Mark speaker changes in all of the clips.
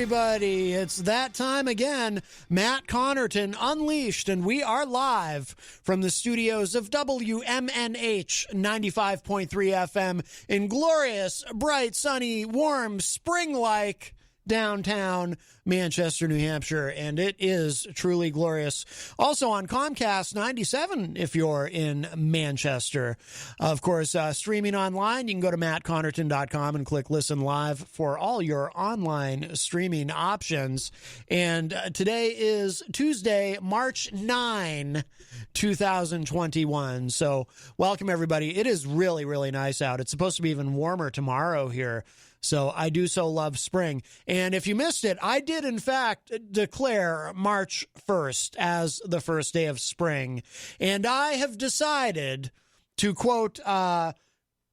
Speaker 1: everybody. It's that time again. Matt Connarton Unleashed, and we are live from the studios of WMNH 95.3 FM in glorious, bright, sunny, warm, spring-like downtown Manchester, New Hampshire, and it is truly glorious. Also on Comcast 97 if you're in Manchester. Of course, streaming online, you can go to mattconnerton.com and click Listen Live for all your online streaming options. And today is Tuesday, March 9, 2021. So welcome, everybody. It is really, really nice out. It's supposed to be even warmer tomorrow here. So I do so love spring. And if you missed it, I did, in fact, declare March 1st as the first day of spring. And I have decided to quote, at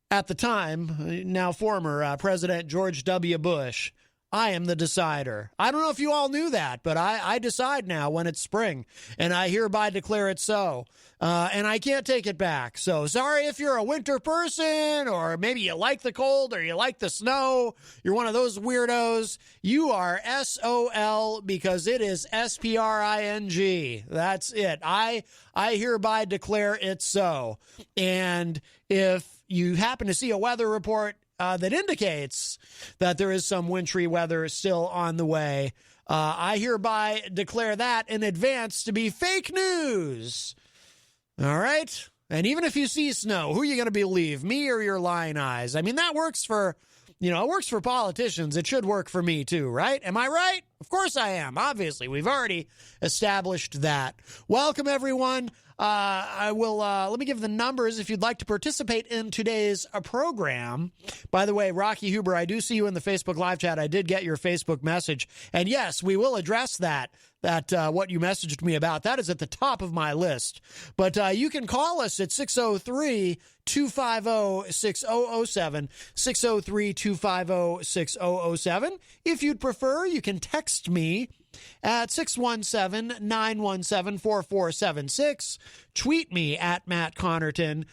Speaker 1: the time, now former President George W. Bush, I am the decider. I don't know if you all knew that, but I decide now when it's spring, and I hereby declare it so. And I can't take it back. So sorry if you're a winter person, or maybe you like the cold, or you like the snow. You're one of those weirdos. You are SOL because it is SPRING. That's it. I hereby declare it so. And if you happen to see a weather report that indicates that there is some wintry weather still on the way, I hereby declare that in advance to be fake news. All right? And even if you see snow, who are you going to believe, me or your lying eyes? I mean, that works for, it works for politicians. It should work for me too, right? Am I right? Of course I am. Obviously, we've already established that. Welcome, everyone. I will, let me give the numbers if you'd like to participate in today's program. By the way, Rocky Huber, I do see you in the Facebook live chat. I did get your Facebook message. And yes, we will address that what you messaged me about. That is at the top of my list. But you can call us at 603-250-6007, 603-250-6007. If you'd prefer, you can text me at 617-917-4476. Tweet me at Matt Connarton.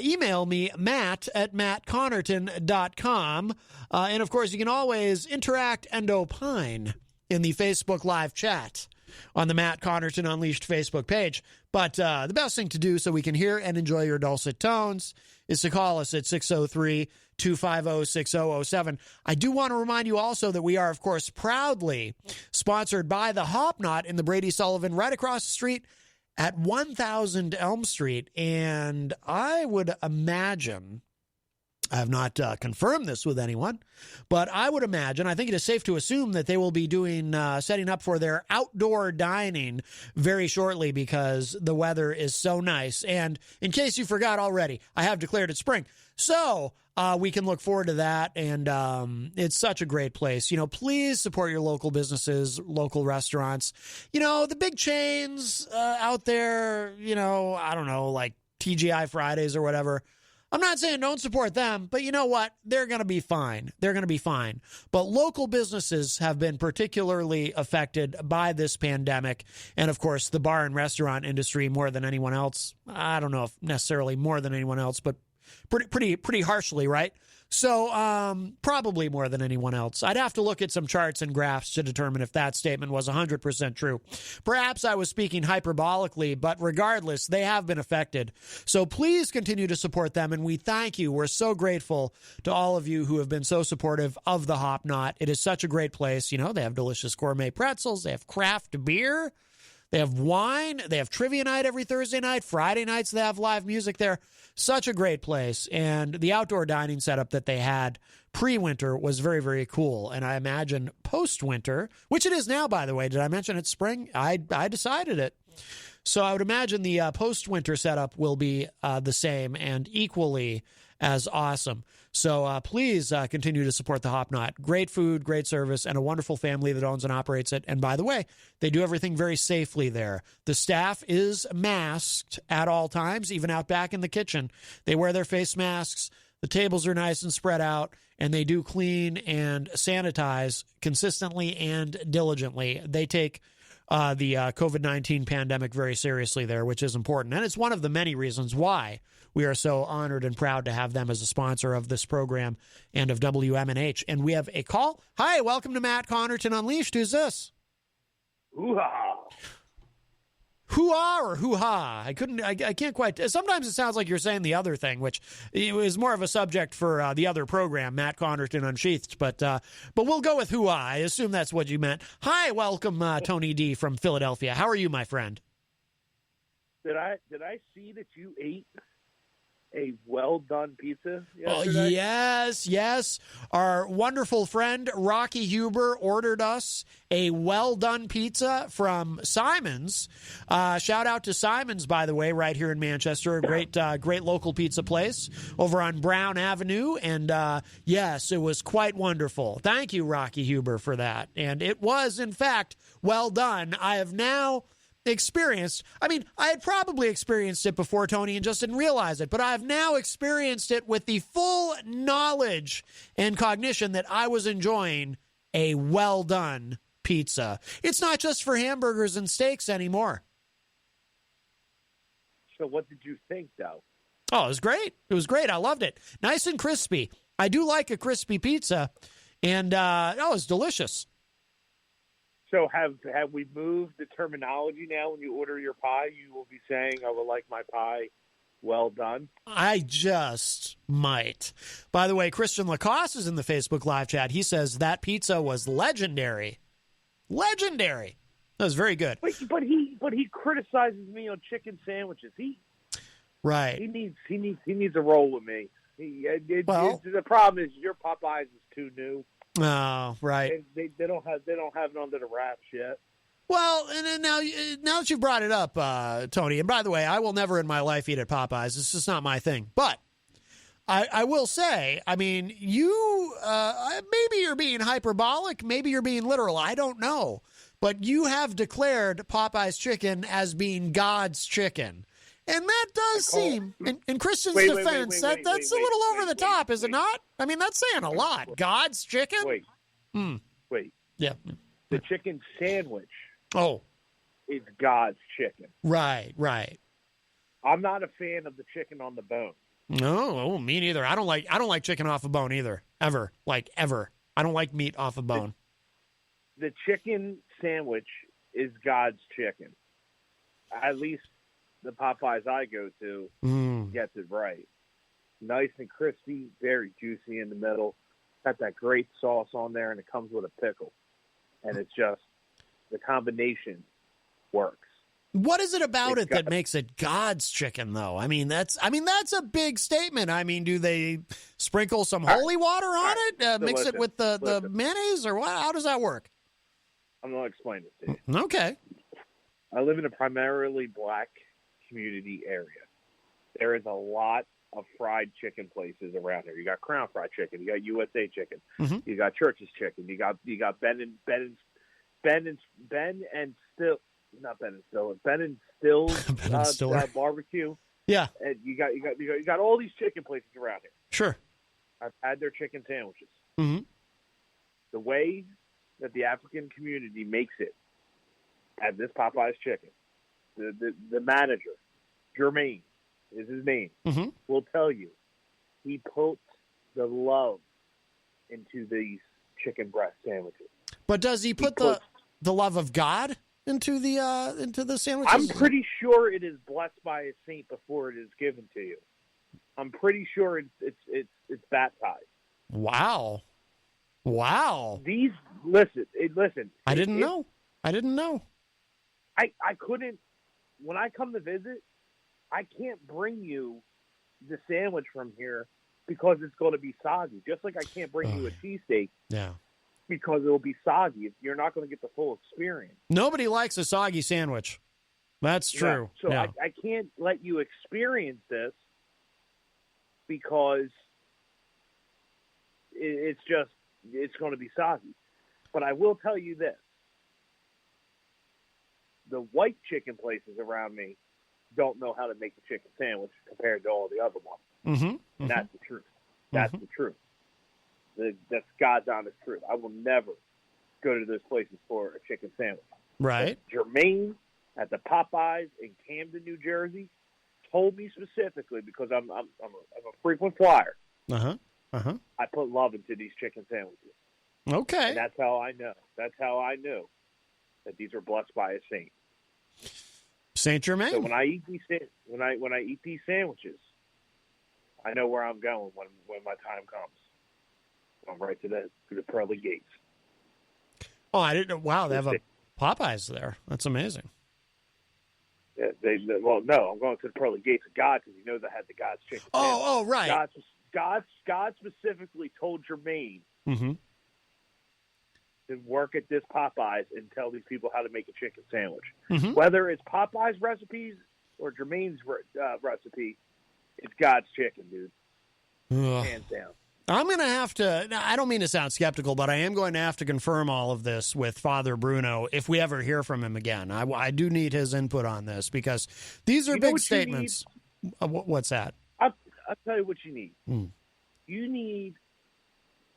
Speaker 1: Email me, matt@mattconnerton.com. And, of course, you can always interact and opine in the Facebook live chat on the Matt Connarton Unleashed Facebook page. But the best thing to do so we can hear and enjoy your dulcet tones is to call us at 603-250-6007. I do want to remind you also that we are, of course, proudly sponsored by the Hop Knot in the Brady Sullivan right across the street at 1000 Elm Street. And I would imagine, I have not confirmed this with anyone, but I would imagine, I think it is safe to assume that they will be doing, setting up for their outdoor dining very shortly because the weather is so nice. And in case you forgot already, I have declared it spring. So we can look forward to that. And it's such a great place. Please support your local businesses, local restaurants. The big chains out there, I don't know, like TGI Fridays or whatever. I'm not saying don't support them, but you know what? They're going to be fine. They're going to be fine. But local businesses have been particularly affected by this pandemic. And, of course, the bar and restaurant industry more than anyone else. I don't know if necessarily more than anyone else, but pretty harshly, right? So probably more than anyone else. I'd have to look at some charts and graphs to determine if that statement was 100% true. Perhaps I was speaking hyperbolically, but regardless, they have been affected. So please continue to support them, and we thank you. We're so grateful to all of you who have been so supportive of the Hop Knot. It is such a great place. They have delicious gourmet pretzels. They have craft beer. They have wine. They have trivia night every Thursday night. Friday nights, they have live music there. Such a great place. And the outdoor dining setup that they had pre-winter was very, very cool. And I imagine post-winter, which it is now, by the way. Did I mention it's spring? I decided it. So I would imagine the post-winter setup will be the same and equally as awesome. So please continue to support the Hop Knot. Great food, great service, and a wonderful family that owns and operates it. And by the way, they do everything very safely there. The staff is masked at all times, even out back in the kitchen. They wear their face masks. The tables are nice and spread out, and they do clean and sanitize consistently and diligently. They take the COVID-19 pandemic very seriously there, which is important. And it's one of the many reasons why we are so honored and proud to have them as a sponsor of this program and of WMNH. And we have a call. Hi, welcome to Matt Connarton Unleashed. Who's this?
Speaker 2: Hoo-ha.
Speaker 1: Hoo-ah or hoo-ha? I can't quite. Sometimes it sounds like you're saying the other thing, which is more of a subject for the other program, Matt Connarton Unsheathed. But we'll go with hoo-ah. I assume that's what you meant. Hi, welcome, Tony D. from Philadelphia. How are you, my friend?
Speaker 2: Did I see that you ate a well-done pizza yesterday?
Speaker 1: Oh, yes. Our wonderful friend Rocky Huber ordered us a well-done pizza from Simon's. Shout out to Simon's, by the way, right here in Manchester. A great local pizza place over on Brown Avenue. And yes, it was quite wonderful. Thank you, Rocky Huber, for that. And it was, in fact, well done. I have now experienced, I had probably experienced it before, Tony, and just didn't realize it, but I've now experienced it with the full knowledge and cognition that I was enjoying a well-done pizza. It's not just for hamburgers and steaks anymore.
Speaker 2: So what did you think, though?
Speaker 1: Oh, it was great. It was great. I loved it. Nice and crispy. I do like a crispy pizza, and it was delicious.
Speaker 2: So have we moved the terminology now? When you order your pie, you will be saying, I would like my pie well done?
Speaker 1: I just might. By the way, Christian Lacoste is in the Facebook live chat. He says that pizza was legendary. Legendary. That was very good.
Speaker 2: But he criticizes me on chicken sandwiches.
Speaker 1: Right.
Speaker 2: He needs a roll with me. The problem is your Popeyes is too new.
Speaker 1: Oh, right.
Speaker 2: They don't have it under the wraps yet.
Speaker 1: Well, and then now that you brought it up, Tony, and by the way, I will never in my life eat at Popeyes. It's just not my thing. But I will say, you maybe you're being hyperbolic, maybe you're being literal. I don't know. But you have declared Popeyes chicken as being God's chicken. And that does seem, in Christian's defense, that's a little over the top, is it not? That's saying a lot. God's chicken?
Speaker 2: Wait.
Speaker 1: Yeah.
Speaker 2: The chicken sandwich is God's chicken.
Speaker 1: Right.
Speaker 2: I'm not a fan of the chicken on the bone.
Speaker 1: No, me neither. I don't like chicken off a bone either. Ever. I don't like meat off a bone.
Speaker 2: The chicken sandwich is God's chicken. At least the Popeyes I go to gets it right. Nice and crispy, very juicy in the middle. Got that great sauce on there, and it comes with a pickle. And it's just, the combination works.
Speaker 1: What is it about it that makes it God's chicken, though? That's a big statement. Do they sprinkle some holy water on it? Mix it with the mayonnaise, or what? How does that work?
Speaker 2: I'm going to explain it to you.
Speaker 1: Okay.
Speaker 2: I live in a primarily black community area. There is a lot of fried chicken places around here. You got Crown Fried Chicken, you got USA Chicken, you got Church's Chicken, you got Ben and Still's barbecue.
Speaker 1: Yeah,
Speaker 2: and you got all these chicken places around here.
Speaker 1: Sure,
Speaker 2: I've had their chicken sandwiches.
Speaker 1: Mm-hmm.
Speaker 2: The way that the African community makes it at this Popeye's chicken, the manager, Jermaine is his name, will tell you he puts the love into these chicken breast sandwiches.
Speaker 1: But does he put the love of God into the sandwiches?
Speaker 2: I'm pretty sure it is blessed by a saint before it is given to you. I'm pretty sure it's baptized.
Speaker 1: Wow.
Speaker 2: Listen.
Speaker 1: I didn't know.
Speaker 2: I couldn't. When I come to visit, I can't bring you the sandwich from here because it's going to be soggy. Just like I can't bring you a cheesesteak.
Speaker 1: Yeah.
Speaker 2: Because it will be soggy. You're not going to get the full experience.
Speaker 1: Nobody likes a soggy sandwich. That's true.
Speaker 2: Yeah. So I can't let you experience this because it's going to be soggy. But I will tell you this. The white chicken places around me don't know how to make the chicken sandwich compared to all the other ones. And that's the truth. That's the truth. That's God's honest truth. I will never go to those places for a chicken sandwich.
Speaker 1: Right.
Speaker 2: Jermaine at the Popeyes in Camden, New Jersey, told me specifically, because I'm a frequent flyer. I put love into these chicken sandwiches.
Speaker 1: Okay.
Speaker 2: And that's how I know. That's how I knew that these are blessed by a saint.
Speaker 1: Saint Germain.
Speaker 2: So when I eat these sandwiches, I know where I'm going when my time comes. I'm right to the pearly gates.
Speaker 1: Oh, I didn't know. Wow, they have a Popeyes there. That's amazing.
Speaker 2: Yeah, well, no, I'm going to the pearly gates of God because he knows I had the God's chicken.
Speaker 1: Oh, right.
Speaker 2: God specifically told Jermaine to work at this Popeyes and tell these people how to make a chicken sandwich. Whether it's Popeyes recipes or Jermaine's recipe, it's God's chicken, dude. Hands down.
Speaker 1: I'm going to have to, I don't mean to sound skeptical, but I am going to have to confirm all of this with Father Bruno if we ever hear from him again. I do need his input on this because these are big statements. What's that?
Speaker 2: I'll tell you what you need. You need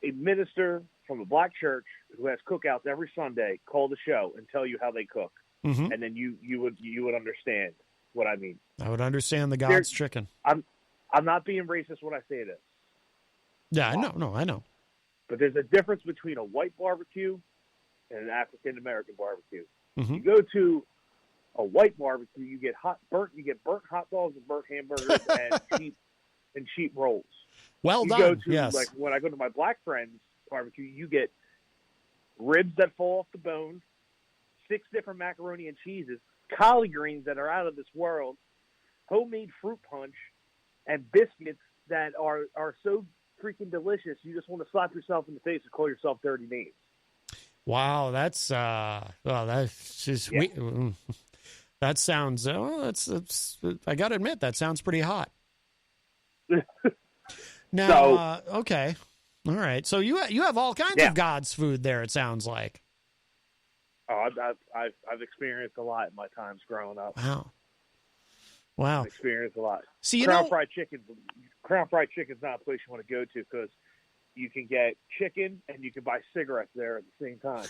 Speaker 2: a minister from a black church who has cookouts every Sunday call the show and tell you how they cook. And then you would understand what I mean.
Speaker 1: I would understand the God's chicken.
Speaker 2: I'm not being racist when I say this.
Speaker 1: Yeah, I know.
Speaker 2: But there's a difference between a white barbecue and an African American barbecue. You go to a white barbecue, you get burnt hot dogs and burnt hamburgers and cheap rolls.
Speaker 1: Well
Speaker 2: you
Speaker 1: done.
Speaker 2: Go to,
Speaker 1: yes.
Speaker 2: Like when I go to my black friend's barbecue, you get ribs that fall off the bone, 6 different macaroni and cheeses, collard greens that are out of this world, homemade fruit punch, and biscuits that are so freaking delicious. You just want to slap yourself in the face and call yourself dirty names.
Speaker 1: Wow, that's just that sounds. That's. I got to admit, that sounds pretty hot. Now, okay, all right. So you have all kinds of God's food there. It sounds like.
Speaker 2: Oh, I've experienced a lot in my times growing up.
Speaker 1: Wow.
Speaker 2: I've experienced a lot.
Speaker 1: See,
Speaker 2: Crown Fried Chicken's not a place you want to go to because you can get chicken and you can buy cigarettes there at the same time.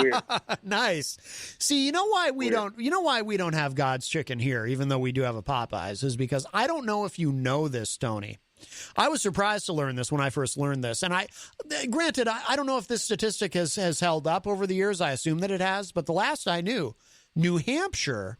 Speaker 2: Weird.
Speaker 1: Nice. See, you know why we don't have God's chicken here, even though we do have a Popeyes, is because I don't know if you know this, Tony. I was surprised to learn this when I first learned this. And I don't know if this statistic has held up over the years. I assume that it has. But the last I knew, New Hampshire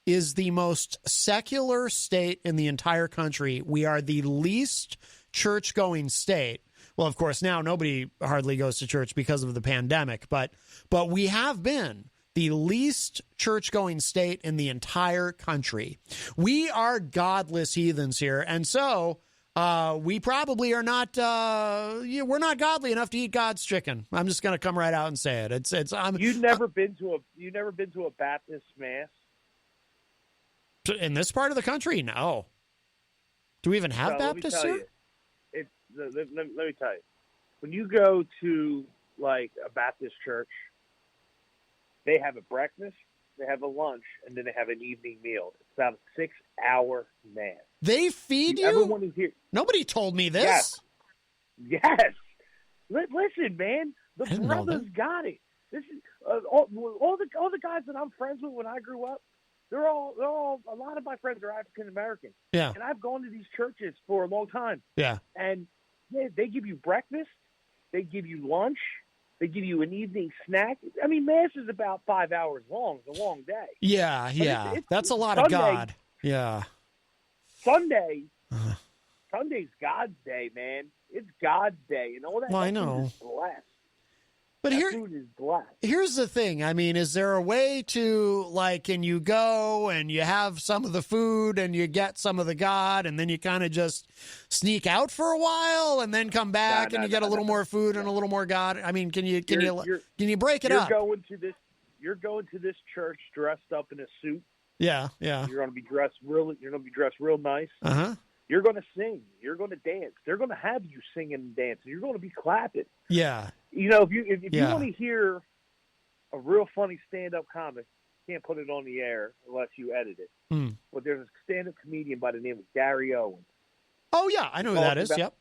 Speaker 1: is the most secular state in the entire country. We are the least church-going state. Well, of course, now nobody hardly goes to church because of the pandemic, but we have been the least church-going state in the entire country. We are godless heathens here, and so we probably are not. We're not godly enough to eat God's chicken. I'm just going to come right out and say it.
Speaker 2: You've never been to a Baptist mass
Speaker 1: in this part of the country? No. Do we even have Baptists here?
Speaker 2: Let me tell you. When you go to like a Baptist church, they have a breakfast, they have a lunch, and then they have an evening meal. It's about a 6-hour mass.
Speaker 1: They feed you?
Speaker 2: Everyone is here.
Speaker 1: Nobody told me this.
Speaker 2: Yes. Listen, man. The brothers got it. This is all the guys that I'm friends with when I grew up. They're all. A lot of my friends are African American.
Speaker 1: Yeah.
Speaker 2: And I've gone to these churches for a long time.
Speaker 1: Yeah.
Speaker 2: And they give you breakfast. They give you lunch. They give you an evening snack. I mean, mass is about 5 hours long. It's a long day.
Speaker 1: Yeah. That's a lot
Speaker 2: Sunday,
Speaker 1: of God. Yeah.
Speaker 2: Sunday's God's day, man. It's God's day, and all that.
Speaker 1: Well, I know.
Speaker 2: Food is blessed.
Speaker 1: But
Speaker 2: food is blessed.
Speaker 1: Here's the thing. I mean, is there a way to, like, can you go and you have some of the food and you get some of the God and then you kind of just sneak out for a while and then come back and you get a little more food and a little more God? I mean, can you break it up?
Speaker 2: You're going to this church dressed up in a suit.
Speaker 1: Yeah.
Speaker 2: You're going to be dressed real nice.
Speaker 1: Uh-huh.
Speaker 2: You're going to sing. You're going to dance. They're going to have you singing and dancing. You're going to be clapping.
Speaker 1: Yeah.
Speaker 2: You know, if you want to hear a real funny stand-up comic, you can't put it on the air unless you edit it. But there's a stand-up comedian by the name of Gary Owens.
Speaker 1: Oh, yeah. I know who that is. Yep.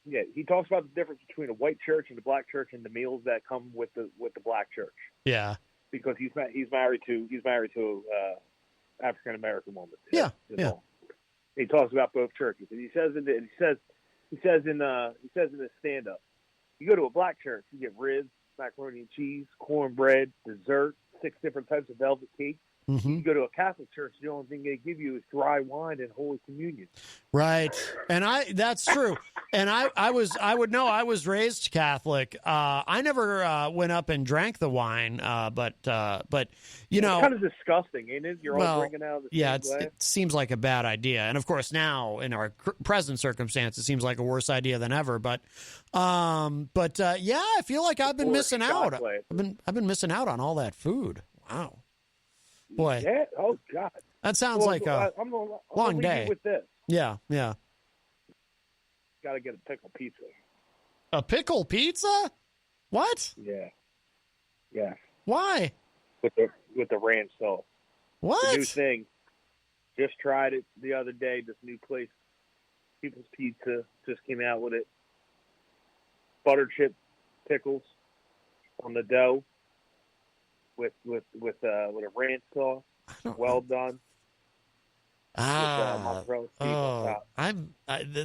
Speaker 2: Yeah, he talks about the difference between a white church and a black church and the meals that come with the black church.
Speaker 1: Yeah.
Speaker 2: because he's married to African American woman.
Speaker 1: Yeah.
Speaker 2: He talks about both churches, and he says in his stand up, you go to a black church, you get ribs, macaroni and cheese, cornbread, dessert, 6 different types of velvet cake.
Speaker 1: Mm-hmm.
Speaker 2: You go to a Catholic church, the only thing they give you is dry wine and Holy Communion.
Speaker 1: Right. And that's true. And I was raised Catholic. I never went up and drank the wine, but you know,
Speaker 2: it's kind of disgusting, ain't it? You're all drinking out of the same glass.
Speaker 1: It seems like a bad idea. And of course now in our present circumstance, it seems like a worse idea than ever, yeah, I feel like I've been missing out. I've been missing out on all that food. Wow. Boy.
Speaker 2: Yeah. Oh God.
Speaker 1: That sounds like a long day.
Speaker 2: With this.
Speaker 1: Yeah.
Speaker 2: Got to get a pickle pizza.
Speaker 1: A pickle pizza? What?
Speaker 2: Yeah. Yeah.
Speaker 1: Why?
Speaker 2: With the ranch sauce.
Speaker 1: What?
Speaker 2: It's a new thing. Just tried it the other day. This new place, People's Pizza, just came out with it. Butter chip pickles on the dough. With a ranch sauce, well done.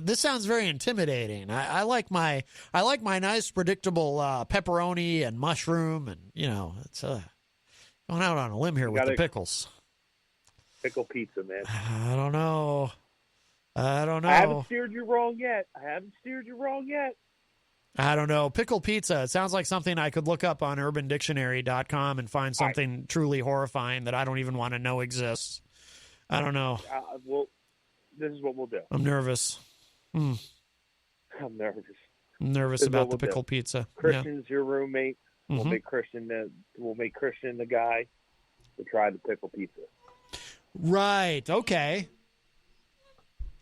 Speaker 1: This sounds very intimidating. I like my nice predictable pepperoni and mushroom, and it's going out on a limb here with the pickles.
Speaker 2: Pickle pizza, man.
Speaker 1: I don't know.
Speaker 2: I haven't steered you wrong yet.
Speaker 1: I don't know. Pickle pizza. It sounds like something I could look up on urbandictionary.com and find something truly horrifying that I don't even want to know exists. I don't know.
Speaker 2: This is what we'll do.
Speaker 1: I'm nervous.
Speaker 2: I'm nervous.
Speaker 1: I'm nervous about the pickle pizza.
Speaker 2: Christian's your roommate.
Speaker 1: Mm-hmm.
Speaker 2: We'll make Christian the guy to try the pickle pizza.
Speaker 1: Right. Okay.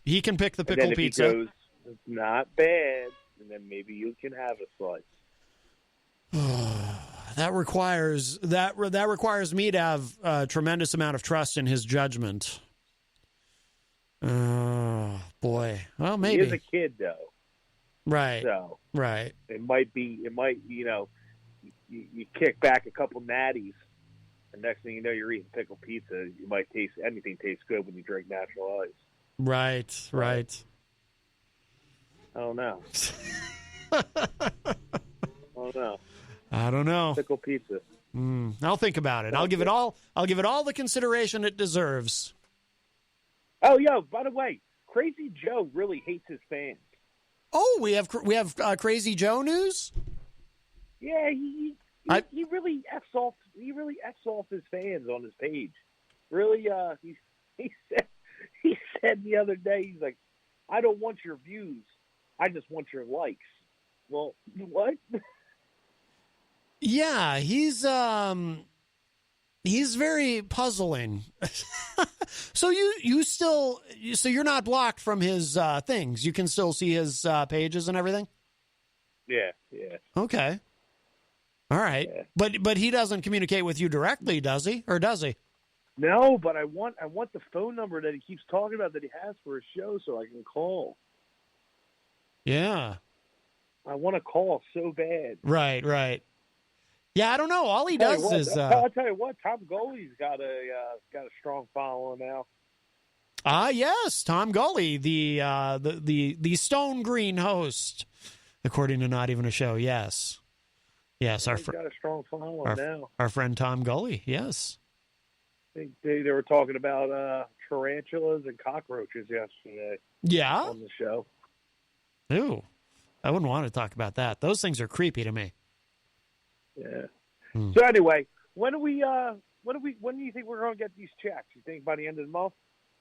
Speaker 1: He can pick the pickle
Speaker 2: and then if
Speaker 1: pizza.
Speaker 2: He goes, it's not bad. And then maybe you can have a slice.
Speaker 1: That requires me to have a tremendous amount of trust in his judgment. Oh, boy. Well, maybe.
Speaker 2: He is a kid, though.
Speaker 1: Right.
Speaker 2: So
Speaker 1: right.
Speaker 2: You kick back a couple natties, and next thing you know, you're eating pickle pizza. You might anything tastes good when you drink natural ice.
Speaker 1: Right.
Speaker 2: I don't know.
Speaker 1: I don't know.
Speaker 2: Pickle pizza.
Speaker 1: I'll think about it. I'll give it all the consideration it deserves.
Speaker 2: Oh, by the way, Crazy Joe really hates his fans.
Speaker 1: Oh, we have Crazy Joe news?
Speaker 2: Yeah, he really F's off. He really F's off his fans on his page. Really, he said the other day, he's like, I don't want your views. I just want your likes. Well, what?
Speaker 1: Yeah, he's very puzzling. So you're not blocked from his things. You can still see his pages and everything?
Speaker 2: Yeah.
Speaker 1: Okay. All right.
Speaker 2: Yeah.
Speaker 1: But he doesn't communicate with you directly, does he? Or does he?
Speaker 2: No, but I want the phone number that he keeps talking about that he has for his show so I can call.
Speaker 1: Yeah.
Speaker 2: I want to call so bad.
Speaker 1: Right. Yeah, I don't know. All he does is.
Speaker 2: I'll tell you what. Tom Gully's got a strong following now.
Speaker 1: Yes, Tom Gully, the Stone Green host, according to Not Even a Show. Yes,
Speaker 2: he's got a strong following now.
Speaker 1: Our friend Tom Gully. Yes.
Speaker 2: I think they were talking about tarantulas and cockroaches yesterday.
Speaker 1: Yeah.
Speaker 2: On the show.
Speaker 1: Ooh, I wouldn't want to talk about that. Those things are creepy to me.
Speaker 2: Yeah. So anyway, when do you think we're going to get these checks? You think by the end of the month?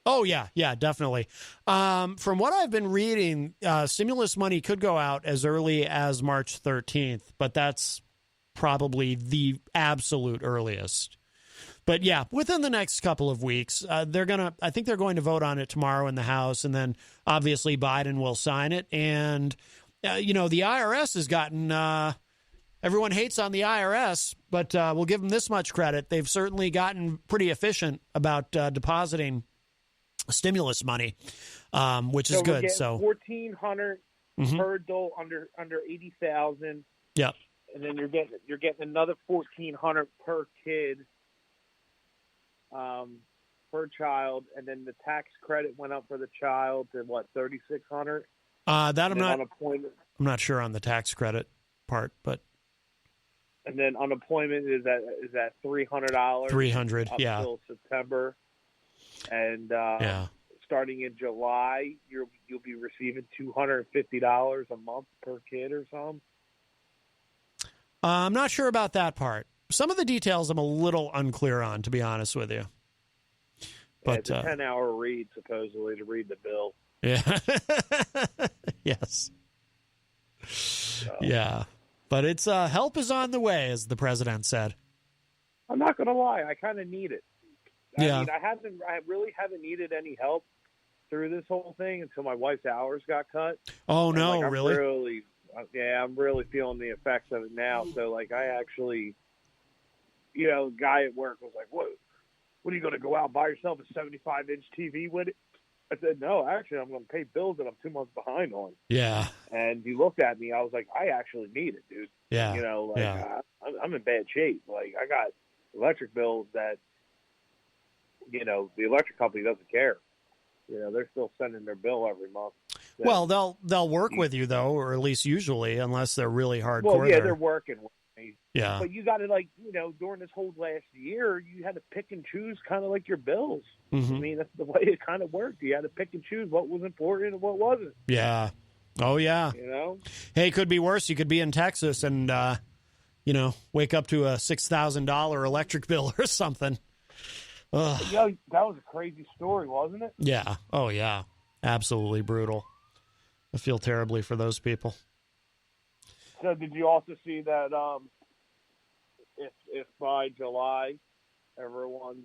Speaker 1: Oh yeah, definitely. From what I've been reading, stimulus money could go out as early as March 13th, but that's probably the absolute earliest. But yeah, within the next couple of weeks, I think they're going to vote on it tomorrow in the House, and then obviously Biden will sign it. And the IRS has gotten. Everyone hates on the IRS, but we'll give them this much credit. They've certainly gotten pretty efficient about depositing stimulus money, which is good. So
Speaker 2: $1,400 per adult under 80,000.
Speaker 1: Yep.
Speaker 2: and then you're getting another $1,400 per kid, per child, and then the tax credit went up for the child to what, $3,600.
Speaker 1: That I'm not.
Speaker 2: Unemployment.
Speaker 1: I'm not sure on the tax credit part, but.
Speaker 2: And then unemployment is at $300.
Speaker 1: $300,
Speaker 2: up
Speaker 1: yeah.
Speaker 2: Until September, and starting in July, you'll be receiving $250 a month per kid or something.
Speaker 1: I'm not sure about that part. Some of the details I'm a little unclear on, to be honest with you. But
Speaker 2: it's a 10-hour read, supposedly, to read the bill.
Speaker 1: Yeah. Yes.
Speaker 2: So.
Speaker 1: Yeah. But it's help is on the way, as the president said.
Speaker 2: I'm not going to lie. I kind of need it. I mean, I really haven't needed any help through this whole thing until my wife's hours got cut.
Speaker 1: Oh, no,
Speaker 2: I'm
Speaker 1: really?
Speaker 2: I'm really feeling the effects of it now. So, like, I actually, a guy at work was like, what are you going to go out and buy yourself a 75-inch TV with it? I said, no, actually, I'm going to pay bills that I'm 2 months behind on.
Speaker 1: Yeah.
Speaker 2: And he looked at me. I was like, I actually need it, dude.
Speaker 1: Yeah.
Speaker 2: I'm in bad shape. Like, I got electric bills that, the electric company doesn't care. They're still sending their bill every month.
Speaker 1: Well, they'll work with you, though, or at least usually, unless they're really hardcore.
Speaker 2: Well, yeah, they're working with me.
Speaker 1: Yeah.
Speaker 2: But you got to, during this whole last year, you had to pick and choose kind of like your bills.
Speaker 1: Mm-hmm.
Speaker 2: I mean, that's the way it kind of worked. You had to pick and choose what was important and what wasn't.
Speaker 1: Yeah. Oh, yeah. Hey, it could be worse. You could be in Texas and, wake up to a $6,000 electric bill or something. Ugh.
Speaker 2: Yeah, that was a crazy story, wasn't it?
Speaker 1: Yeah. Oh, yeah. Absolutely brutal. I feel terribly for those people.
Speaker 2: So did you also see that if by July everyone's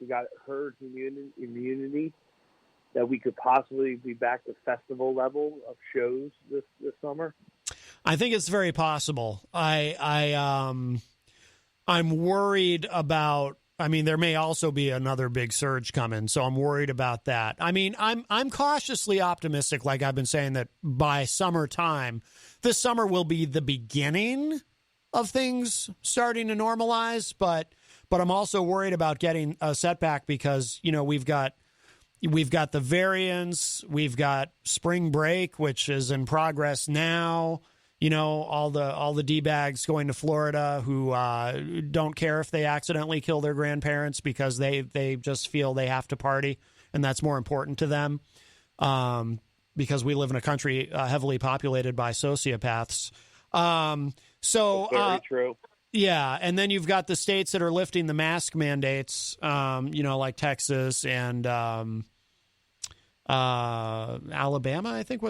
Speaker 2: we got herd immunity, that we could possibly be back to festival level of shows this summer?
Speaker 1: I think it's very possible. I'm worried about. I mean, there may also be another big surge coming, so I'm worried about that. I mean, I'm cautiously optimistic, like I've been saying, that by summertime, this summer will be the beginning of things starting to normalize. But I'm also worried about getting a setback because we've got the variants, we've got spring break, which is in progress now. All the D-bags going to Florida who don't care if they accidentally kill their grandparents because they just feel they have to party, and that's more important to them because we live in a country heavily populated by sociopaths.
Speaker 2: Very true.
Speaker 1: Yeah, and then you've got the states that are lifting the mask mandates, like Texas and Alabama, I think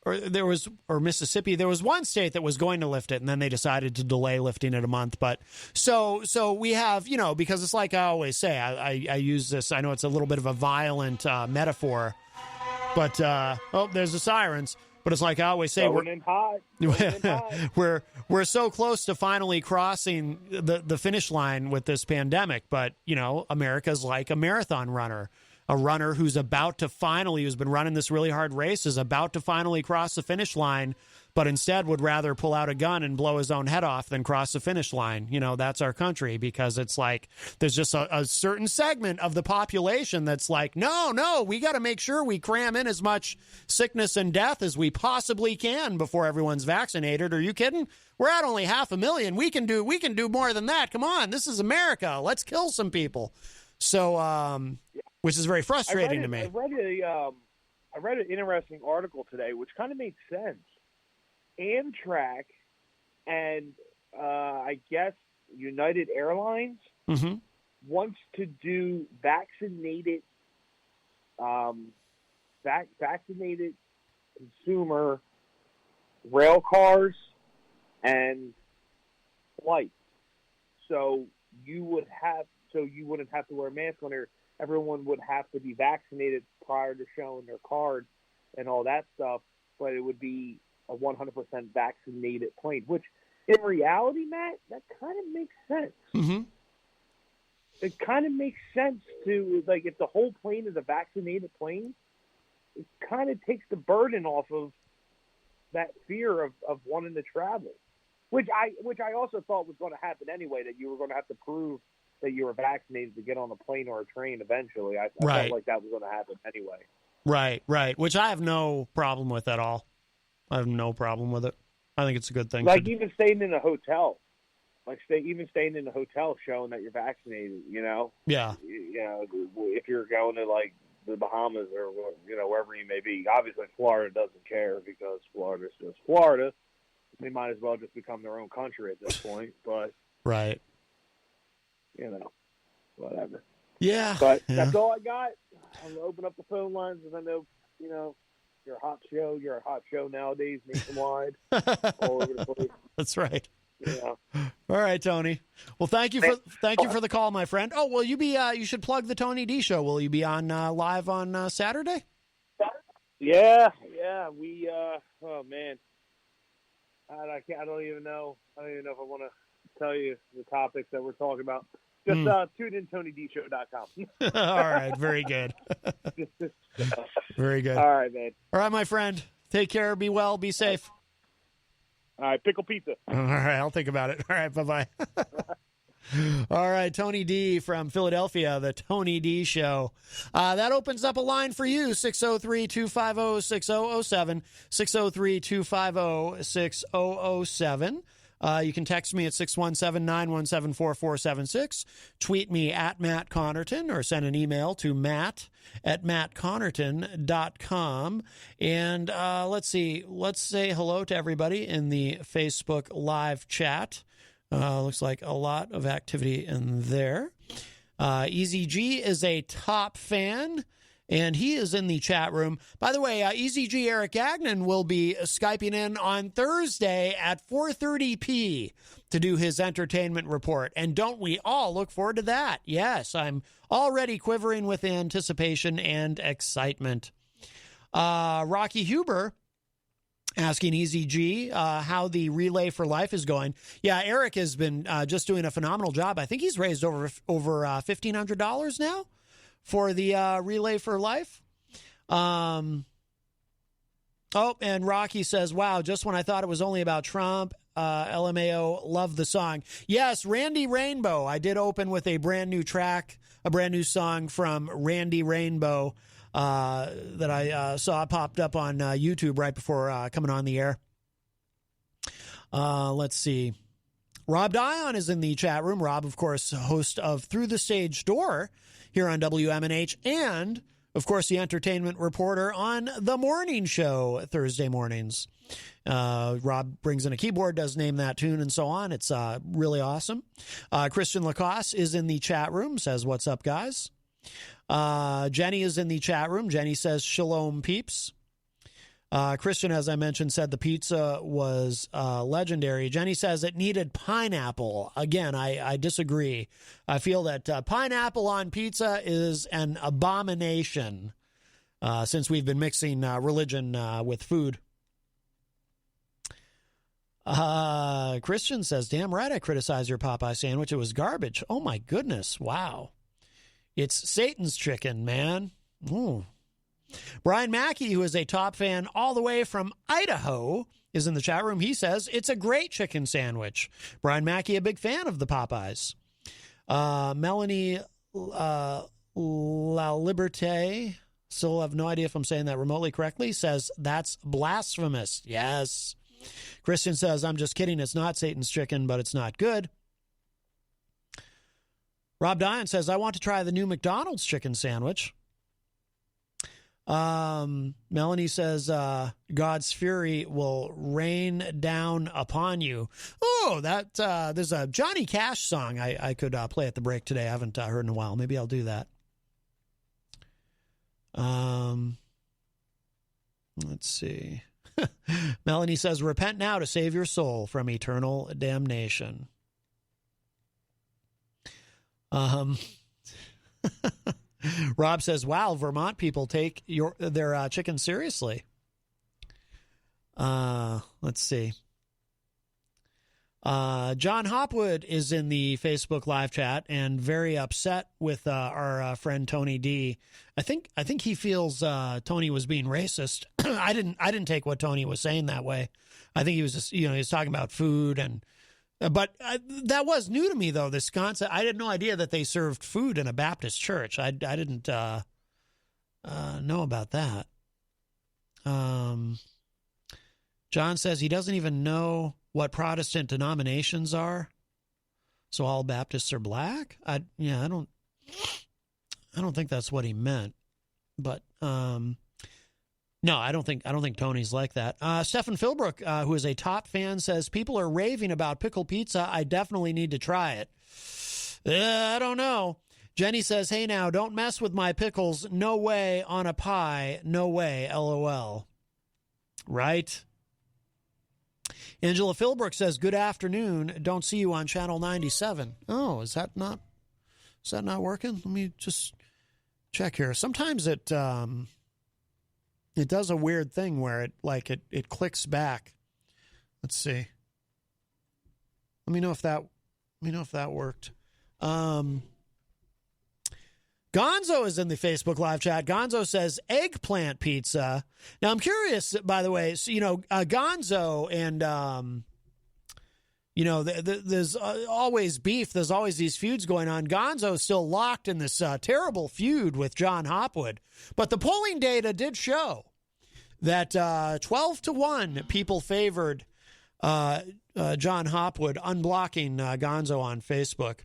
Speaker 1: or Mississippi. There was one state that was going to lift it, and then they decided to delay lifting it a month. But so we have, because it's like I always say, I use this. I know it's a little bit of a violent metaphor, but there's the sirens. But it's like I always say, we're so close to finally crossing the finish line with this pandemic. But America's like a marathon runner. A runner who's who's been running this really hard race, is about to finally cross the finish line, but instead would rather pull out a gun and blow his own head off than cross the finish line. That's our country, because it's like there's just a certain segment of the population that's like, no, we got to make sure we cram in as much sickness and death as we possibly can before everyone's vaccinated. Are you kidding? We're at only 500,000. We can do more than that. Come on, this is America. Let's kill some people. So, which is very frustrating to me.
Speaker 2: I read an interesting article today, which kind of made sense. Amtrak and I guess United Airlines wants to do vaccinated consumer rail cars and flights. So you wouldn't have to wear a mask on there. Everyone would have to be vaccinated prior to showing their card and all that stuff, but it would be a 100% vaccinated plane, which in reality, Matt, that kind of makes sense.
Speaker 1: Mm-hmm.
Speaker 2: It kind of makes sense to, like, if the whole plane is a vaccinated plane, it kind of takes the burden off of that fear of wanting to travel. which I also thought was going to happen anyway, that you were going to have to prove that you were vaccinated to get on a plane or a train eventually. I felt like that was going to happen anyway.
Speaker 1: Right, which I have no problem with at all. I have no problem with it. I think it's a good thing.
Speaker 2: Like even staying in a hotel. Even staying in a hotel showing that you're vaccinated, you know?
Speaker 1: Yeah.
Speaker 2: You know, if you're going to, like, the Bahamas or, you know, wherever you may be. Obviously, Florida doesn't care because Florida's just Florida. They might as well just become their own country at this point. But,
Speaker 1: right.
Speaker 2: You know, whatever.
Speaker 1: Yeah.
Speaker 2: But that's all I got. I'm going to open up the phone lines because I know, you know, you're a hot show. You're a hot show nowadays nationwide, all over the place.
Speaker 1: That's right.
Speaker 2: Yeah.
Speaker 1: All right, Tony. Well, thank you for the call, my friend. Oh, will you be? You should plug the Tony D Show. Will you be on live on Saturday?
Speaker 2: Yeah. We. Oh man. I don't even know. I don't even know if I want to tell you the topics that we're talking about. Just tune in TonyDShow.com.
Speaker 1: All right. Very good. Very good.
Speaker 2: All right, man.
Speaker 1: All right, my friend. Take care. Be well. Be safe.
Speaker 2: All right, pickle pizza.
Speaker 1: All right, I'll think about it. All right, bye-bye. All right, Tony D from Philadelphia, the Tony D Show. That opens up a line for you, 603-250-6007, 603-250-6007. You can text me at 617-917-4476. Tweet me at Matt Connarton or send an email to matt@mattconnerton.com. And let's see. Let's say hello to everybody in the Facebook live chat. Looks like a lot of activity in there. Eazy-G is a top fan, and he is in the chat room. By the way, Eazy-G Eric Gagnon will be Skyping in on Thursday at 4:30 to do his entertainment report. And don't we all look forward to that? Yes, I'm already quivering with anticipation and excitement. Rocky Huber asking Eazy-G how the Relay for Life is going. Yeah, Eric has been just doing a phenomenal job. I think he's raised over $1,500 now for the Relay for Life. And Rocky says, wow, just when I thought it was only about Trump, LMAO, love the song. Yes, Randy Rainbow. I did open with a brand new track, a brand new song from Randy Rainbow that I saw popped up on YouTube right before coming on the air. Let's see. Rob Dion is in the chat room. Rob, of course, host of Through the Stage Door here on WMNH, and, of course, the entertainment reporter on The Morning Show Thursday mornings. Rob brings in a keyboard, does name that tune, and so on. It's really awesome. Christian Lacoste is in the chat room, says, what's up, guys? Jenny is in the chat room. Jenny says, shalom, peeps. Christian, as I mentioned, said the pizza was legendary. Jenny says it needed pineapple. Again, I disagree. I feel that pineapple on pizza is an abomination since we've been mixing religion with food. Christian says, damn right I criticized your Popeye sandwich. It was garbage. Oh, my goodness. Wow. It's Satan's chicken, man. Ooh. Brian Mackey, who is a top fan all the way from Idaho, is in the chat room. He says, it's a great chicken sandwich. Brian Mackey, a big fan of the Popeyes. Melanie La Liberté, still have no idea if I'm saying that remotely correctly, says, that's blasphemous. Yes. Christian says, I'm just kidding. It's not Satan's chicken, but it's not good. Rob Dion says, I want to try the new McDonald's chicken sandwich. Melanie says, God's fury will rain down upon you. Oh, that there's a Johnny Cash song I could play at the break today. I haven't heard in a while. Maybe I'll do that. Let's see. Melanie says, repent now to save your soul from eternal damnation. Rob says, wow, Vermont people take their chicken seriously. Let's see. John Hopwood is in the Facebook live chat and very upset with our friend Tony D. I think he feels Tony was being racist. I didn't take what Tony was saying that way. I think he was just, he was talking about food but that was new to me though. This concept, I had no idea that they served food in a Baptist church. I didn't know about that. John says he doesn't even know what Protestant denominations are. So all Baptists are black? I don't think that's what he meant. But no, I don't think Tony's like that. Stephen Philbrook, who is a top fan, says people are raving about pickle pizza. I definitely need to try it. I don't know. Jenny says, "Hey now, don't mess with my pickles. No way on a pie. No way. LOL." Right? Angela Philbrook says, "Good afternoon. Don't see you on Channel 97. Oh, is that not working? Let me just check here. Sometimes it does a weird thing where it clicks back. Let's see. Let me know if that worked. Gonzo is in the Facebook live chat. Gonzo says eggplant pizza. Now, I'm curious, by the way, so, Gonzo and, there's always beef. There's always these feuds going on. Gonzo's still locked in this terrible feud with John Hopwood. But the polling data did show that 12-1 people favored John Hopwood unblocking Gonzo on Facebook.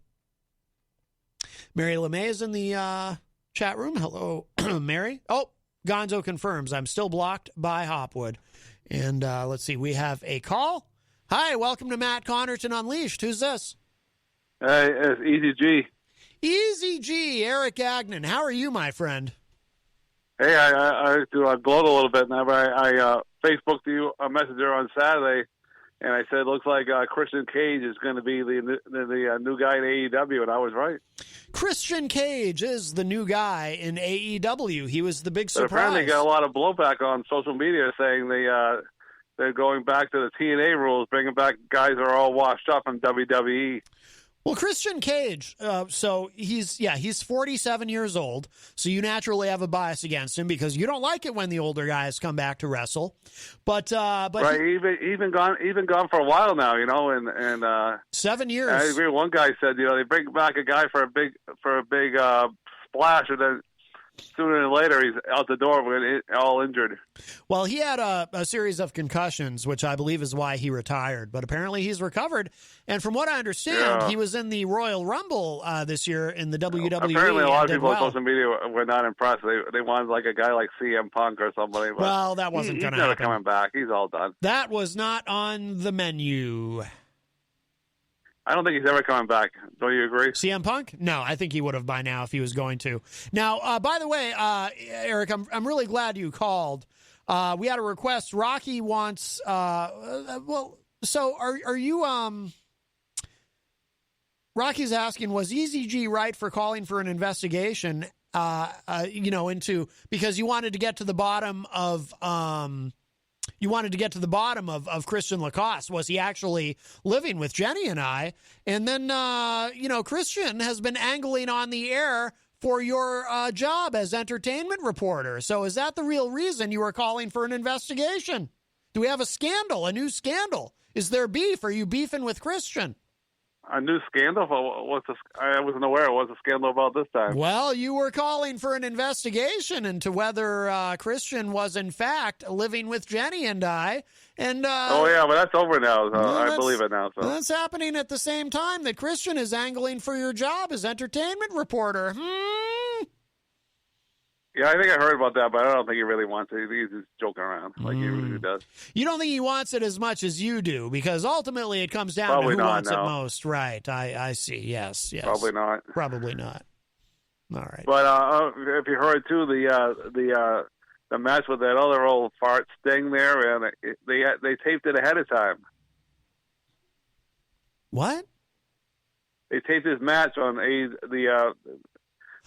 Speaker 1: Mary LeMay is in the chat room. Hello, Mary. Oh, Gonzo confirms I'm still blocked by Hopwood. And let's see, we have a call. Hi, welcome to Matt Connarton Unleashed. Who's this?
Speaker 3: Hey, it's Eazy-G.
Speaker 1: Eazy-G, Eric Gagnon. How are you, my friend?
Speaker 3: Hey, I gloat a little bit now, but I Facebooked you a messenger on Saturday, and I said, looks like Christian Cage is going to be the new guy in AEW, and I was right.
Speaker 1: Christian Cage is the new guy in AEW. He was the big surprise.
Speaker 3: But apparently got a lot of blowback on social media saying they're going back to the TNA rules, bringing back guys that are all washed up in WWE.
Speaker 1: Well, Christian Cage, so he's 47 years old, so you naturally have a bias against him because you don't like it when the older guys come back to wrestle. But
Speaker 3: right, even gone for a while now, and
Speaker 1: 7 years.
Speaker 3: I agree. One guy said, they bring back a guy for a big splash, and then sooner than later he's out the door, all injured.
Speaker 1: Well, he had a series of concussions, which I believe is why he retired. But apparently he's recovered. And from what I understand, he was in the Royal Rumble this year in the WWE.
Speaker 3: Apparently a lot of people on social media were not impressed. They wanted like a guy like CM Punk or somebody. But
Speaker 1: well, that wasn't going to happen.
Speaker 3: He's never coming back. He's all done.
Speaker 1: That was not on the menu.
Speaker 3: I don't think he's ever coming back. Don't you agree?
Speaker 1: CM Punk? No, I think he would have by now if he was going to. Now, by the way, Eric, I'm really glad you called. We had a request. Rocky wants. So are you? Rocky's asking, was Eazy-G right for calling for an investigation? Into because you wanted to get to the bottom of. You wanted to get to the bottom of Christian Lacoste. Was he actually living with Jenny and I? And then, Christian has been angling on the air for your job as entertainment reporter. So is that the real reason you were calling for an investigation? Do we have a scandal, a new scandal? Is there beef? Are you beefing with Christian?
Speaker 3: A new scandal? I wasn't aware. What's the scandal about this time?
Speaker 1: Well, you were calling for an investigation into whether Christian was, in fact, living with Jenny and I. And
Speaker 3: oh, yeah, but that's over now. So I believe it now. So
Speaker 1: that's happening at the same time that Christian is angling for your job as entertainment reporter.
Speaker 3: Yeah, I think I heard about that, but I don't think he really wants it. He's just joking around like he usually does.
Speaker 1: You don't think he wants it as much as you do, because ultimately it comes down to who wants it most. Right, I see. Yes.
Speaker 3: Probably not.
Speaker 1: All right.
Speaker 3: But if you heard, too, the match with that other old fart Sting there, and they taped it ahead of time.
Speaker 1: What?
Speaker 3: They taped his match on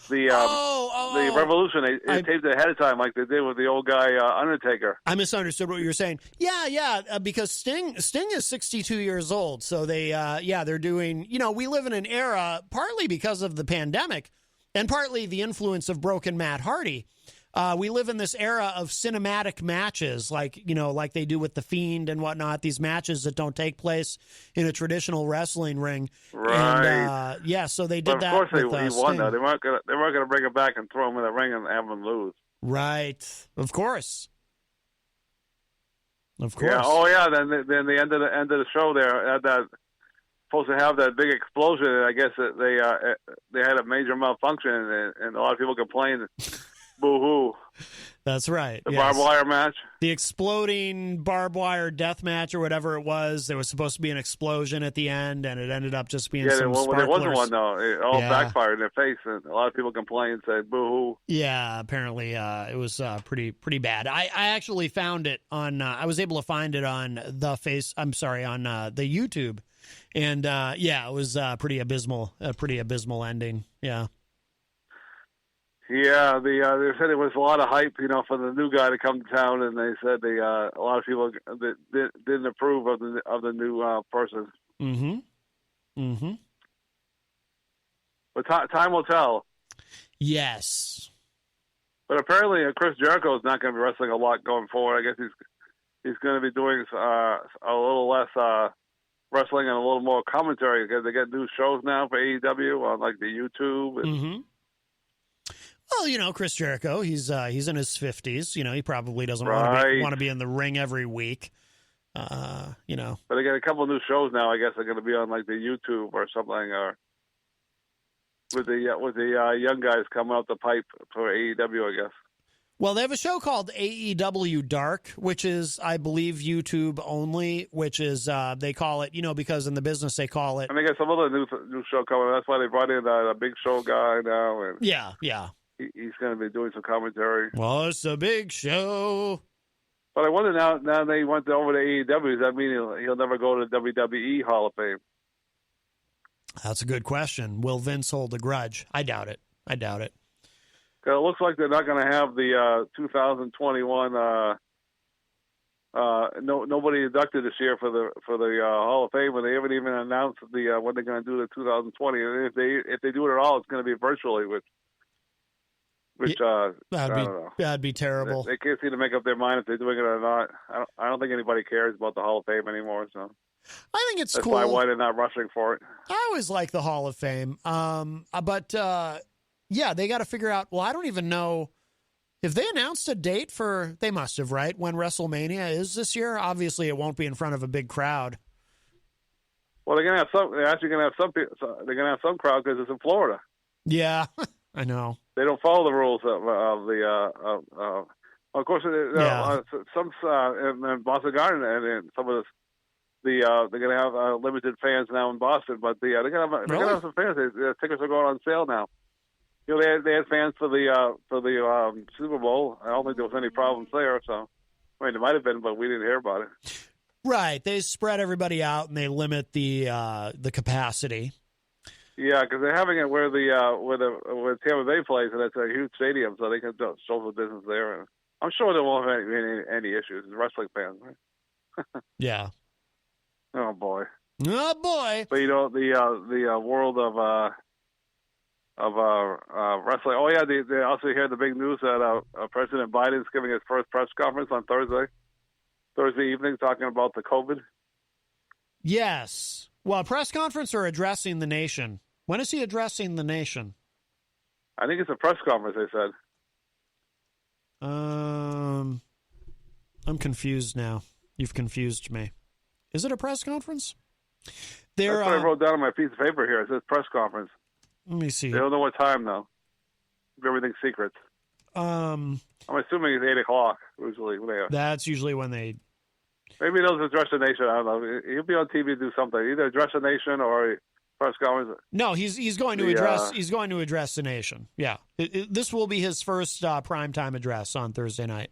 Speaker 3: the Revolution. They taped it ahead of time, like they did with the old guy Undertaker.
Speaker 1: I misunderstood what you were saying. Yeah, because Sting is 62 years old, so they're doing. We live in an era partly because of the pandemic, and partly the influence of Broken Matt Hardy. We live in this era of cinematic matches, like they do with The Fiend and whatnot. These matches that don't take place in a traditional wrestling ring,
Speaker 3: right?
Speaker 1: And, so they did that.
Speaker 3: Of course, he won.
Speaker 1: Sting.
Speaker 3: Though they weren't going to bring him back and throw him in the ring and have him lose.
Speaker 1: Right. Of course.
Speaker 3: Yeah. Oh yeah. Then the end of the show there had that supposed to have that big explosion, and I guess they had a major malfunction, and a lot of people complained. Boo-hoo.
Speaker 1: That's right.
Speaker 3: The barbed wire match.
Speaker 1: The exploding barbed wire death match or whatever it was. There was supposed to be an explosion at the end, and it ended up just being some sparklers.
Speaker 3: There wasn't one, though. It all backfired in their face, and a lot of people complained, said, boo-hoo.
Speaker 1: Yeah, apparently it was pretty bad. I actually found it on, I was able to find it on the YouTube. And, it was pretty abysmal, a pretty abysmal ending. Yeah.
Speaker 3: Yeah, they said it was a lot of hype, for the new guy to come to town, and they said a lot of people didn't approve of the new person.
Speaker 1: Mm-hmm.
Speaker 3: But time will tell.
Speaker 1: Yes.
Speaker 3: But apparently, Chris Jericho is not going to be wrestling a lot going forward. I guess he's going to be doing a little less wrestling and a little more commentary because they get new shows now for AEW on like the YouTube.
Speaker 1: Mm-hmm. Well, Chris Jericho, he's in his 50s. He probably doesn't want to be in the ring every week. But they got
Speaker 3: a couple of new shows now. I guess they're going to be on like the YouTube or something, or with the young guys coming out the pipe for AEW. I guess.
Speaker 1: Well, they have a show called AEW Dark, which is, I believe, YouTube only. Which is they call it, because in the business they call it.
Speaker 3: And they got some other new show coming. That's why they brought in a Big Show guy now. And
Speaker 1: yeah.
Speaker 3: He's going to be doing some commentary.
Speaker 1: Well, it's a big show.
Speaker 3: But I wonder now they went over to AEW, does that mean he'll never go to the WWE Hall of Fame?
Speaker 1: That's a good question. Will Vince hold a grudge? I doubt it.
Speaker 3: Because it looks like they're not going to have the 2021. Nobody inducted this year for the Hall of Fame, and they haven't even announced when they're going to do the 2020. And if they do it at all, it's going to be virtually, which
Speaker 1: that'd be terrible.
Speaker 3: They can't seem to make up their mind if they're doing it or not. I don't think anybody cares about the Hall of Fame anymore. So
Speaker 1: I think it's
Speaker 3: that's
Speaker 1: cool.
Speaker 3: why they're not rushing for it.
Speaker 1: I always like the Hall of Fame, but they got to figure out. Well, I don't even know if they announced a date for. They must have, right? When WrestleMania is this year. Obviously, it won't be in front of a big crowd.
Speaker 3: Well, they're gonna have some. They're actually gonna have some. They're gonna have some crowd because it's in Florida.
Speaker 1: Yeah, I know.
Speaker 3: They don't follow the rules of course, some in Boston Garden and some of they're going to have limited fans now in Boston, but they're going to have some fans. The tickets are going on sale now. They had fans for the Super Bowl. I don't think there was any problems there. So, there might have been, but we didn't hear about it.
Speaker 1: Right, they spread everybody out and they limit the capacity.
Speaker 3: Yeah, because they're having it where Tampa Bay plays, and it's a huge stadium, so they can show the business there. I'm sure there won't have any issues. It's wrestling fans, right?
Speaker 1: Yeah.
Speaker 3: Oh boy.
Speaker 1: Oh boy.
Speaker 3: But the world of wrestling. Oh yeah, they also hear the big news that President Biden's giving his first press conference on Thursday evening, talking about the COVID.
Speaker 1: Yes. Well, press conference or addressing the nation? When is he addressing the nation?
Speaker 3: I think it's a press conference, they said.
Speaker 1: I'm confused now. You've confused me. Is it a press conference?
Speaker 3: That's what I wrote down on my piece of paper here. It says press conference.
Speaker 1: Let me see.
Speaker 3: They don't know what time, though. Everything's secret. I'm assuming it's 8 o'clock, usually.
Speaker 1: That's usually when they...
Speaker 3: Maybe they'll address the nation. I don't know. He'll be on TV to do something. Either address the nation or press conference.
Speaker 1: No, he's going to address. He's going to address the nation. Yeah, this will be his first primetime address on Thursday night.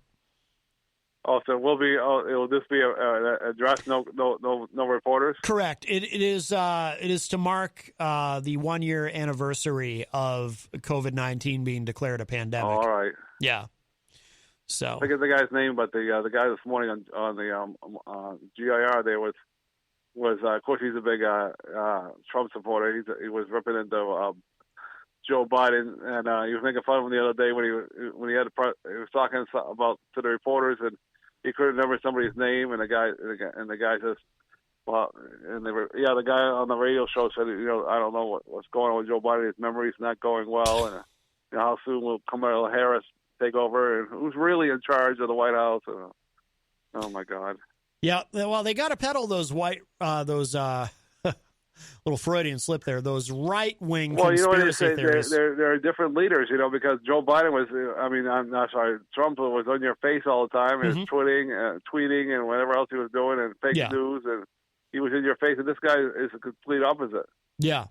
Speaker 3: Oh, so we'll be. Oh, it'll just be a address. No reporters.
Speaker 1: Correct. It is to mark the 1 year anniversary of COVID-19 being declared a pandemic.
Speaker 3: Oh, all right.
Speaker 1: Yeah. So
Speaker 3: I forget the guy's name, but the guy this morning on the GIR there was of course he's a big Trump supporter. He was ripping into Joe Biden, and he was making fun of him the other day when he was talking about to the reporters, and he couldn't remember somebody's name, and the guy says, well, and the guy on the radio show said, I don't know what's going on with Joe Biden. His memory's not going well, and how soon will Kamala Harris take over, and who's really in charge of the White House? And, oh my God.
Speaker 1: Yeah, well, they got to peddle those little Freudian slip there, those right-wing conspiracy theories.
Speaker 3: There are different leaders, because Joe Biden was, I'm not sorry, Trump was on your face all the time, and tweeting and whatever else he was doing, and fake news, and he was in your face, and this guy is the complete opposite.
Speaker 1: Yeah.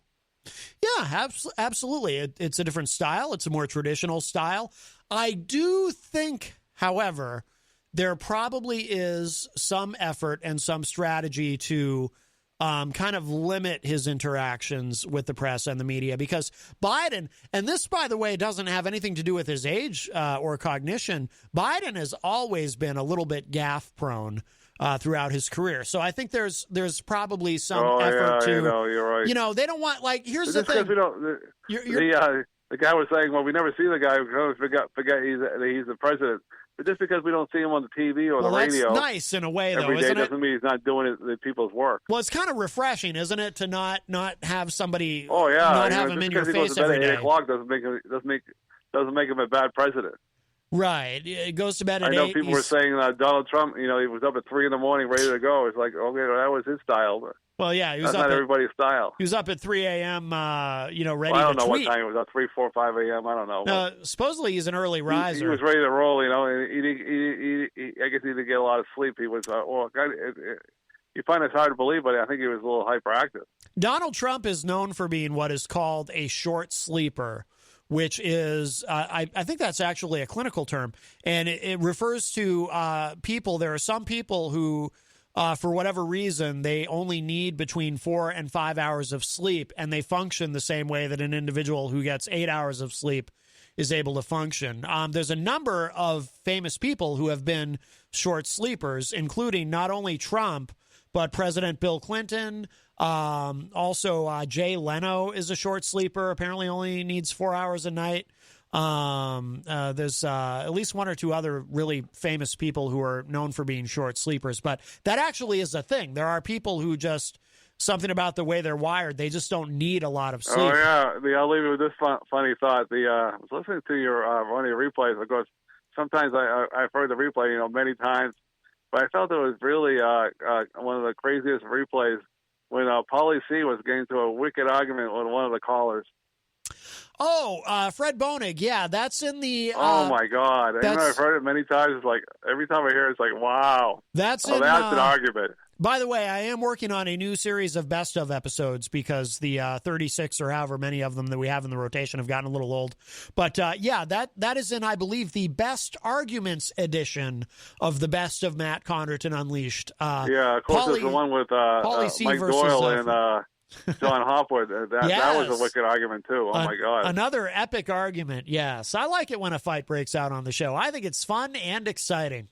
Speaker 1: Yeah, absolutely. It's a different style. It's a more traditional style. I do think, however, there probably is some effort and some strategy to kind of limit his interactions with the press and the media, because Biden, and this, by the way, doesn't have anything to do with his age or cognition, Biden has always been a little bit gaffe prone throughout his career. So I think there's probably some effort to,
Speaker 3: you're right.
Speaker 1: They don't want, here's the thing.
Speaker 3: The guy was saying, well, we never see the guy. We always forget he's the president. But just because we don't see him on the TV or the radio,
Speaker 1: that's nice in a way, though,
Speaker 3: every day
Speaker 1: isn't it?
Speaker 3: doesn't mean he's not doing the people's work.
Speaker 1: Well, it's kind of refreshing, isn't it, to not have somebody,
Speaker 3: not
Speaker 1: have him in your face every day.
Speaker 3: 8 o'clock doesn't make him a bad president.
Speaker 1: Right. It goes to bed at 8.
Speaker 3: I know people were saying Donald Trump, he was up at 3 a.m, ready to go. It's like, that was his style. But
Speaker 1: well, yeah, he was
Speaker 3: that's not everybody's style.
Speaker 1: He was up at 3 a.m., ready to tweet.
Speaker 3: I don't know what time it was, at 3, 4, 5 a.m., I don't know.
Speaker 1: Supposedly he's an early riser.
Speaker 3: He was ready to roll, and I guess he didn't get a lot of sleep. He was, you find it hard to believe, but I think he was a little hyperactive.
Speaker 1: Donald Trump is known for being what is called a short sleeper, which is, I think that's actually a clinical term, and it refers to people. There are some people who, for whatever reason, they only need between 4 and 5 hours of sleep, and they function the same way that an individual who gets 8 hours of sleep is able to function. There's a number of famous people who have been short sleepers, including not only Trump, but President Bill Clinton. Also, Jay Leno is a short sleeper, apparently only needs 4 hours a night. There's at least one or two other really famous people who are known for being short sleepers, but that actually is a thing. There are people who just, something about the way they're wired, they just don't need a lot of sleep.
Speaker 3: Oh, yeah. I'll leave you with this funny thought. I was listening to one of your replays. Of course, sometimes I've heard the replay, many times, but I felt it was really one of the craziest replays when Pauly C was getting into a wicked argument with one of the callers.
Speaker 1: Oh, Fred Bonig. Yeah, that's in the...
Speaker 3: oh, my God. I've heard it many times. It's like, every time I hear it, it's like, wow.
Speaker 1: That's
Speaker 3: an argument.
Speaker 1: By the way, I am working on a new series of best of episodes because the 36 or however many of them that we have in the rotation have gotten a little old. But that is in, I believe, the best arguments edition of the best of Matt Connarton Unleashed.
Speaker 3: Of course, there's the one with Mike Doyle and John Hopwood. That was a wicked argument, too. Oh, my God.
Speaker 1: Another epic argument, yes. I like it when a fight breaks out on the show. I think it's fun and exciting.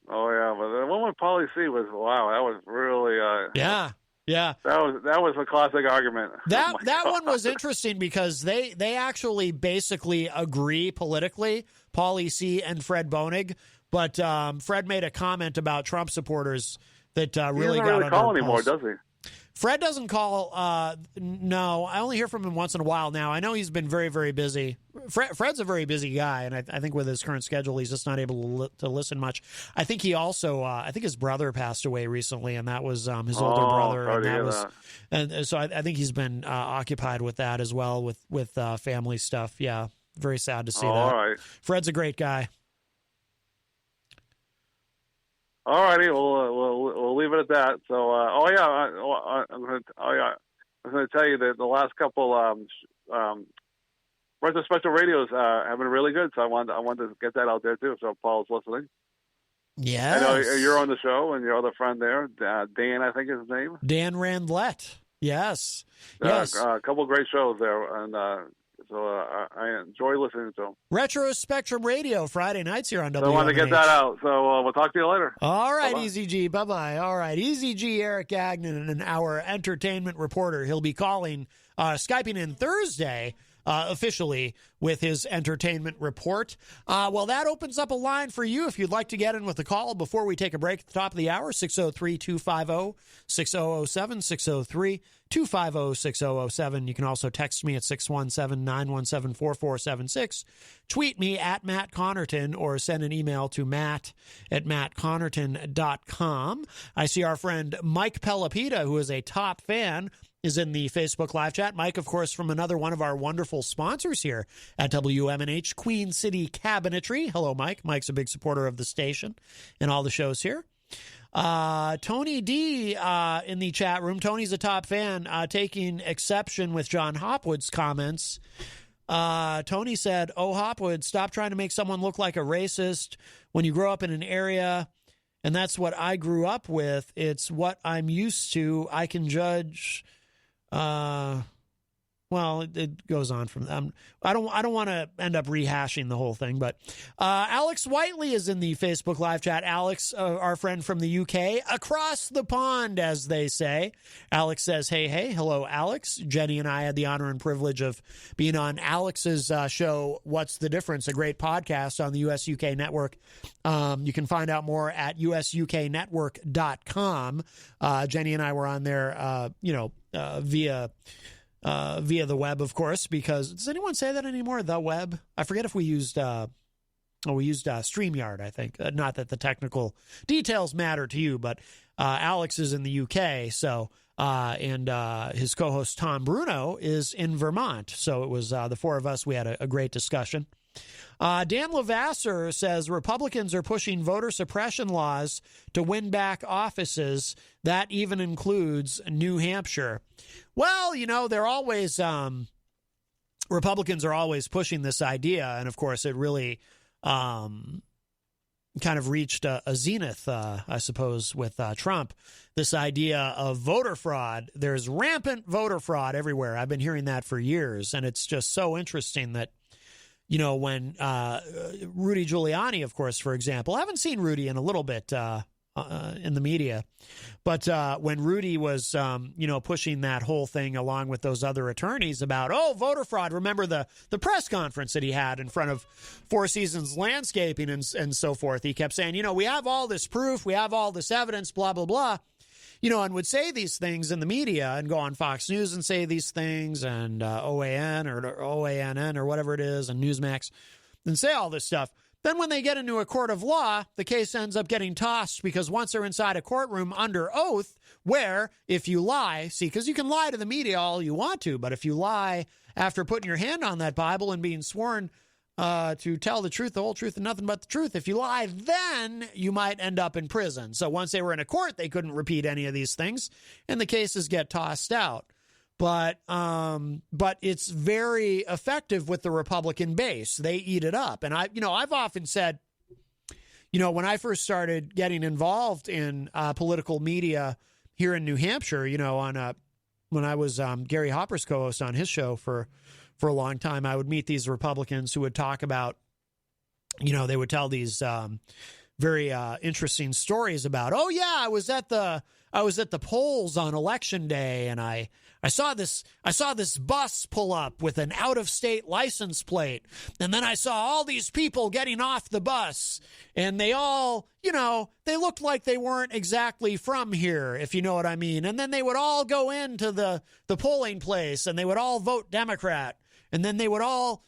Speaker 3: Oh, yeah, but the one with Pauly C was, wow, that was really...
Speaker 1: Yeah.
Speaker 3: That was a classic argument.
Speaker 1: That one was interesting because they actually basically agree politically, Pauly C and Fred Bonig, but Fred made a comment about Trump supporters that really got
Speaker 3: on. He doesn't really call
Speaker 1: anymore,
Speaker 3: pulse. Does he?
Speaker 1: Fred doesn't call. No, I only hear from him once in a while now. I know he's been very, very busy. Fred's a very busy guy, and I think with his current schedule, he's just not able to listen much. I think he also, I think his brother passed away recently, and that was his older brother, and so I think he's been occupied with that as well, with family stuff. Yeah, very sad to see that.
Speaker 3: All right.
Speaker 1: Fred's a great guy.
Speaker 3: All righty, we'll leave it at that. So, I was going to tell you that the last couple retro special radios have been really good. So I wanted to get that out there too. So Paul's listening.
Speaker 1: Yes.
Speaker 3: I know you're on the show, and your other friend there, Dan, I think is his name.
Speaker 1: Dan Randlett. Yes. Yes.
Speaker 3: A couple of great shows there, and so I enjoy listening to them.
Speaker 1: Retro Spectrum Radio, Friday nights here on WMNH.
Speaker 3: So I wanted to get that out. So we'll talk to you later.
Speaker 1: All right,
Speaker 3: Bye-bye.
Speaker 1: Eazy-G. Bye-bye. All right, Eazy-G, Eric Gagnon, our entertainment reporter. He'll be calling, Skyping in Thursday, officially with his entertainment report. Well, that opens up a line for you if you'd like to get in with a call before we take a break at the top of the hour, 603-250-6007, 603-250-6007. You can also text me at 617-917-4476. Tweet me at Matt Connarton or send an email to matt@mattconnerton.com. I see our friend Mike Pelopita, who is a top fan, is in the Facebook live chat. Mike, of course, from another one of our wonderful sponsors here at WMNH, Queen City Cabinetry. Hello, Mike. Mike's a big supporter of the station and all the shows here. Tony D in the chat room. Tony's a top fan, taking exception with John Hopwood's comments. Tony said, "Oh, Hopwood, stop trying to make someone look like a racist when you grow up in an area, and that's what I grew up with. It's what I'm used to. I can judge." Well, it goes on from I don't want to end up rehashing the whole thing, but Alex Whiteley is in the Facebook live chat. Alex, our friend from the UK, across the pond, as they say. Alex says, hey, hello, Alex. Jenny and I had the honor and privilege of being on Alex's show, What's the Difference, a great podcast on the US-UK network. You can find out more at usuknetwork.com. Jenny and I were on there, via the web, of course, because does anyone say that anymore? The web? I forget if we used StreamYard, I think. Not that the technical details matter to you, but Alex is in the UK, so and his co-host Tom Bruno is in Vermont. So it was the four of us. We had a great discussion. Dan Lavasser says Republicans are pushing voter suppression laws to win back offices. That even includes New Hampshire. Well, they're always Republicans are always pushing this idea, and of course, it really kind of reached a zenith, I suppose, with Trump. This idea of voter fraud. There's rampant voter fraud everywhere. I've been hearing that for years, and it's just so interesting that. When Rudy Giuliani, of course, for example, I haven't seen Rudy in a little bit in the media, but when Rudy was, pushing that whole thing along with those other attorneys about, voter fraud, remember the press conference that he had in front of Four Seasons Landscaping and so forth. He kept saying, we have all this proof, we have all this evidence, blah, blah, blah. And would say these things in the media and go on Fox News and say these things and OAN or OANN or whatever it is and Newsmax and say all this stuff. Then when they get into a court of law, the case ends up getting tossed because once they're inside a courtroom under oath, where if you lie, because you can lie to the media all you want to, but if you lie after putting your hand on that Bible and being sworn to tell the truth, the whole truth, and nothing but the truth. If you lie, then you might end up in prison. So once they were in a court, they couldn't repeat any of these things, and the cases get tossed out. But it's very effective with the Republican base. They eat it up. And I've often said, when I first started getting involved in political media here in New Hampshire, when I was Gary Hopper's co-host on his show for a long time, I would meet these Republicans who would talk about, they would tell these very interesting stories about, I was at the polls on election day, and I saw this bus pull up with an out-of-state license plate, and then I saw all these people getting off the bus, and they all, they looked like they weren't exactly from here, if you know what I mean. And then they would all go into the polling place, and they would all vote Democrat. And then they would all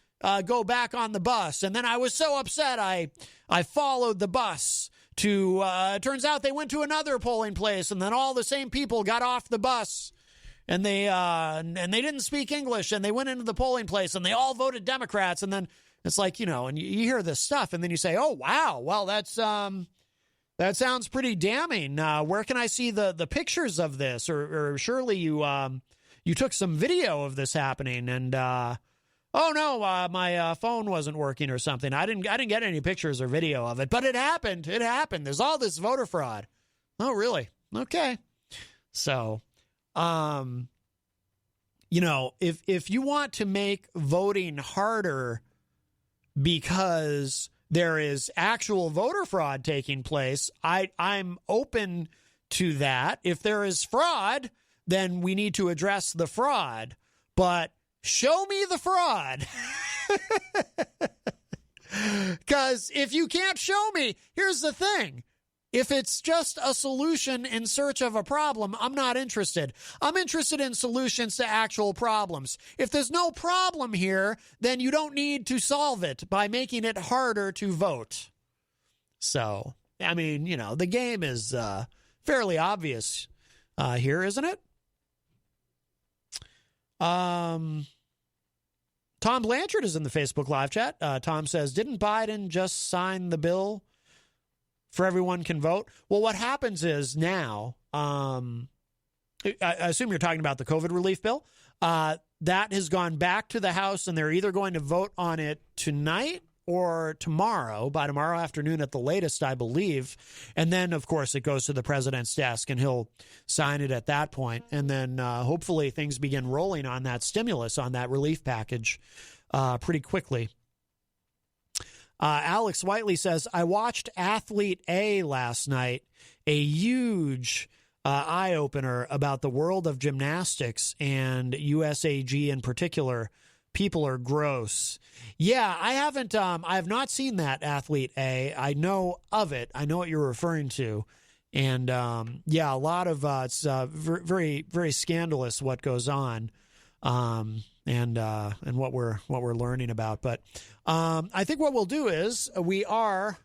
Speaker 1: go back on the bus. And then I was so upset, I followed the bus to, turns out they went to another polling place, and then all the same people got off the bus. And they didn't speak English, and they went into the polling place, and they all voted Democrats. And then it's like, and you hear this stuff, and then you say, oh, wow, well, that sounds pretty damning. Where can I see the pictures of this? Or surely you took some video of this happening, and oh no, my phone wasn't working or something. I didn't get any pictures or video of it, but it happened. It happened. There's all this voter fraud. Oh, really? Okay. So, if you want to make voting harder because there is actual voter fraud taking place, I'm open to that. If there is fraud, then we need to address the fraud. But show me the fraud. Because if you can't show me, here's the thing. If it's just a solution in search of a problem, I'm not interested. I'm interested in solutions to actual problems. If there's no problem here, then you don't need to solve it by making it harder to vote. So, I mean, the game is fairly obvious here, isn't it? Tom Blanchard is in the Facebook live chat. Tom says, didn't Biden just sign the bill for everyone can vote? Well, what happens is now, I assume you're talking about the COVID relief bill. That has gone back to the House, and they're either going to vote on it tonight or tomorrow, by tomorrow afternoon at the latest, I believe. And then, of course, it goes to the president's desk, and he'll sign it at that point. And then hopefully things begin rolling on that stimulus, on that relief package pretty quickly. Alex Whiteley says, I watched Athlete A last night, a huge eye-opener about the world of gymnastics and USAG in particular. People are gross. Yeah, I have not seen that Athlete A. I know of it. I know what you're referring to. And a lot of it's very, very scandalous what goes on. And what we're learning about. But I think what we'll do is we're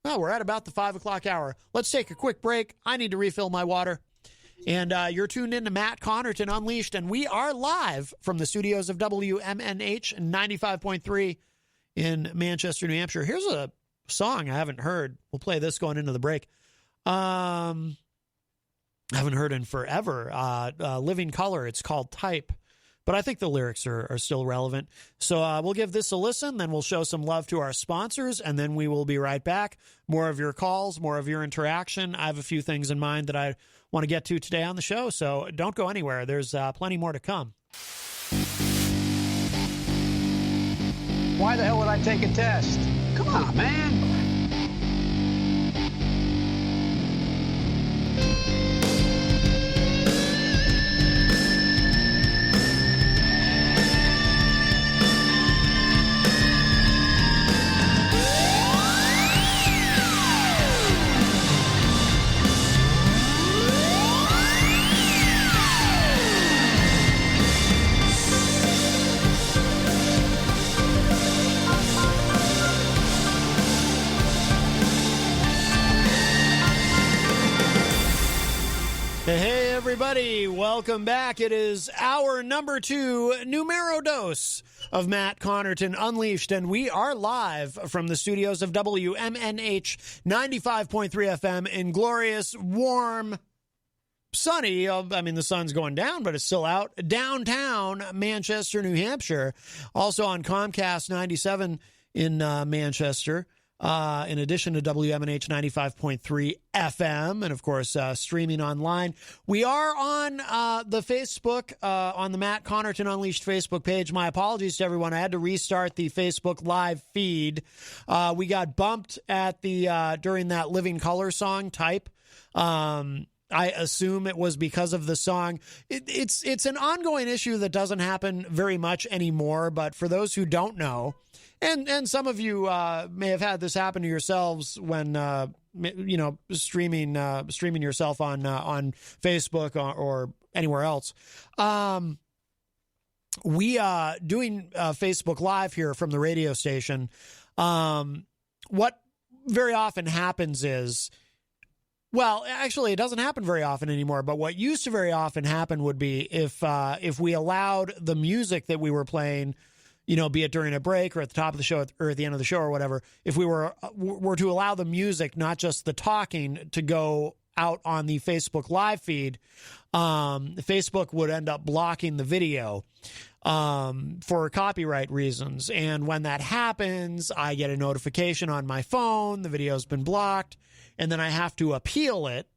Speaker 1: at about the 5 o'clock hour. Let's take a quick break. I need to refill my water. And you're tuned in to Matt Connarton Unleashed, and we are live from the studios of WMNH 95.3 in Manchester, New Hampshire. Here's a song I haven't heard. We'll play this going into the break. I haven't heard in forever. Living Color. It's called Type. But I think the lyrics are still relevant. So we'll give this a listen, then we'll show some love to our sponsors, and then we will be right back. More of your calls, more of your interaction. I have a few things in mind that I want to get to today on the show, so don't go anywhere. There's plenty more to come.
Speaker 4: Why the hell would I take a test? Come on, man.
Speaker 1: Hey, everybody. Welcome back. It is hour number 2, numero dos of Matt Connarton Unleashed, and we are live from the studios of WMNH 95.3 FM in glorious, warm, sunny, I mean, the sun's going down, but it's still out, downtown Manchester, New Hampshire. Also on Comcast 97 in Manchester. In addition to WMNH 95.3 FM, and of course, streaming online. We are on the Facebook, on the Matt Connarton Unleashed Facebook page. My apologies to everyone. I had to restart the Facebook live feed. We got bumped at during that Living Color song, Type. I assume it was because of the song. It's an ongoing issue that doesn't happen very much anymore, but for those who don't know, and some of you may have had this happen to yourselves when streaming yourself on Facebook or anywhere else. We doing Facebook Live here from the radio station. What very often happens is, well, actually, it doesn't happen very often anymore. But what used to very often happen would be if we allowed the music that we were playing, be it during a break or at the top of the show or at the end of the show or whatever, if we were to allow the music, not just the talking, to go out on the Facebook live feed, Facebook would end up blocking the video. for copyright reasons. And when that happens, I get a notification on my phone, the video's been blocked, and then I have to appeal it.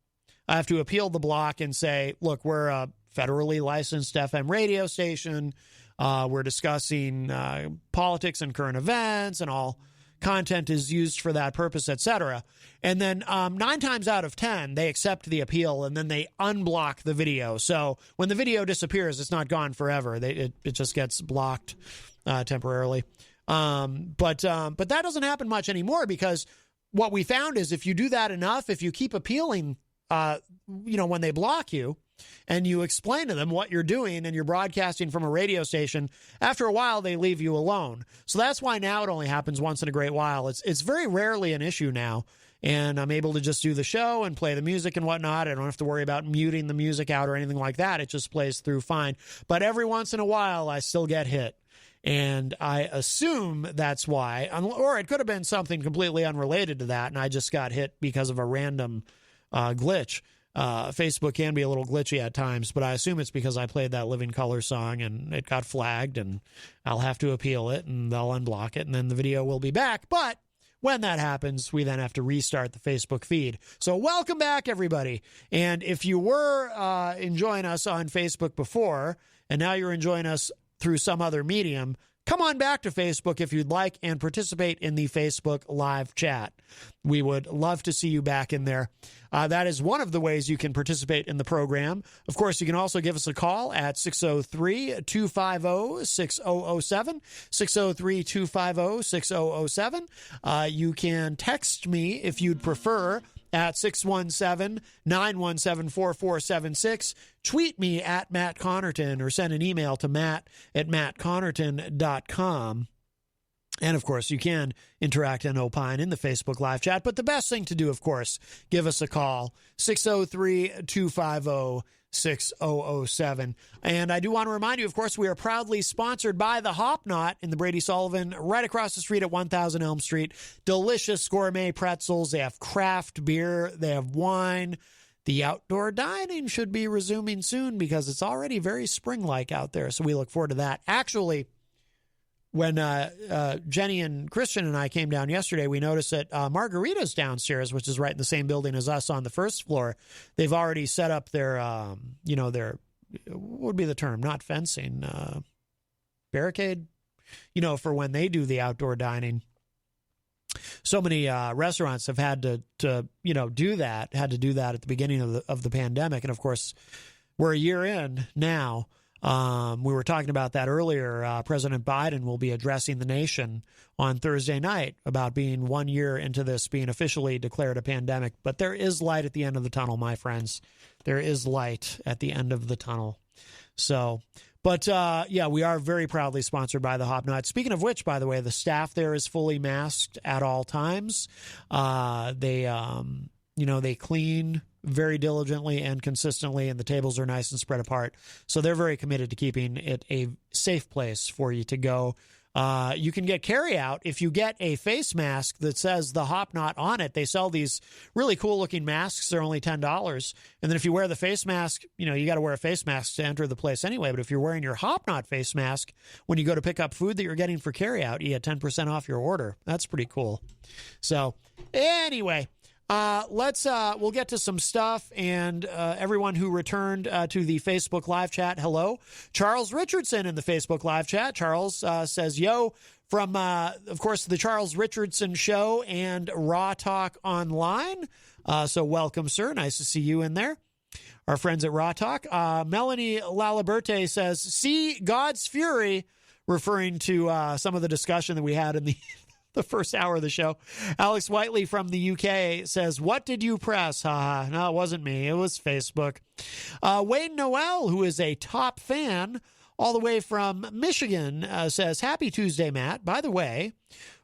Speaker 1: I have to appeal the block and say, look, we're a federally licensed FM radio station. We're discussing politics and current events, and all content is used for that purpose, etc. And then 9 times out of 10, they accept the appeal, and then they unblock the video. So when the video disappears, it's not gone forever. It just gets blocked temporarily. But that doesn't happen much anymore, because what we found is if you do that enough, if you keep appealing, when they block you, and you explain to them what you're doing and you're broadcasting from a radio station, after a while they leave you alone. So that's why now it only happens once in a great while. It's very rarely an issue now, and I'm able to just do the show and play the music and whatnot. I don't have to worry about muting the music out or anything like that. It just plays through fine. But every once in a while I still get hit, and I assume that's why. Or it could have been something completely unrelated to that, and I just got hit because of a random glitch. Facebook can be a little glitchy at times, but I assume it's because I played that Living Color song and it got flagged, and I'll have to appeal it and they'll unblock it, and then the video will be back. But when that happens, we then have to restart the Facebook feed. So welcome back, everybody. And if you were enjoying us on Facebook before, and now you're enjoying us through some other medium, come on back to Facebook if you'd like and participate in the Facebook live chat. We would love to see you back in there. That is one of the ways you can participate in the program. Of course, you can also give us a call at 603-250-6007, 603-250-6007. You can text me if you'd prefer at 617-917-4476. Tweet me at Matt Connarton, or send an email to matt@mattconnerton.com. And, of course, you can interact and opine in the Facebook live chat. But the best thing to do, of course, give us a call, 603-250-6007. And I do want to remind you, of course, we are proudly sponsored by the Hop Knot in the Brady Sullivan, right across the street at 1000 Elm Street. Delicious gourmet pretzels. They have craft beer. They have wine. The outdoor dining should be resuming soon, because it's already very spring-like out there. So we look forward to that. Actually, when Jenny and Christian and I came down yesterday, we noticed that Margarita's downstairs, which is right in the same building as us on the first floor, they've already set up their, their, what would be the term? Not fencing, barricade, for when they do the outdoor dining. So many restaurants have had to do that at the beginning of the pandemic. And, of course, we're a year in now. We were talking about that earlier. President Biden will be addressing the nation on Thursday night about being 1 year into this being officially declared a pandemic. But there is light at the end of the tunnel, my friends. There is light at the end of the tunnel. So, but we are very proudly sponsored by the Hop Knot. Speaking of which, by the way, the staff there is fully masked at all times. They clean very diligently and consistently, and the tables are nice and spread apart. So they're very committed to keeping it a safe place for you to go. You can get carryout if you get a face mask that says the Hop Knot on it. They sell these really cool looking masks. They're only $10. And then if you wear the face mask, you got to wear a face mask to enter the place anyway. But if you're wearing your Hop Knot face mask, when you go to pick up food that you're getting for carryout, you get 10% off your order. That's pretty cool. So anyway, we'll get to some stuff, and everyone who returned to the Facebook live chat, hello. Charles Richardson in the Facebook live chat. Charles says, yo, from, of course, the Charles Richardson Show and Raw Talk Online. So welcome, sir. Nice to see you in there. Our friends at Raw Talk. Melanie Laliberte says, see God's fury, referring to some of the discussion that we had in the first hour of the show. Alex Whiteley from the UK says, what did you press? Haha. No, it wasn't me. It was Facebook. Wayne Noel, who is a top fan all the way from Michigan, says, happy Tuesday, Matt. By the way,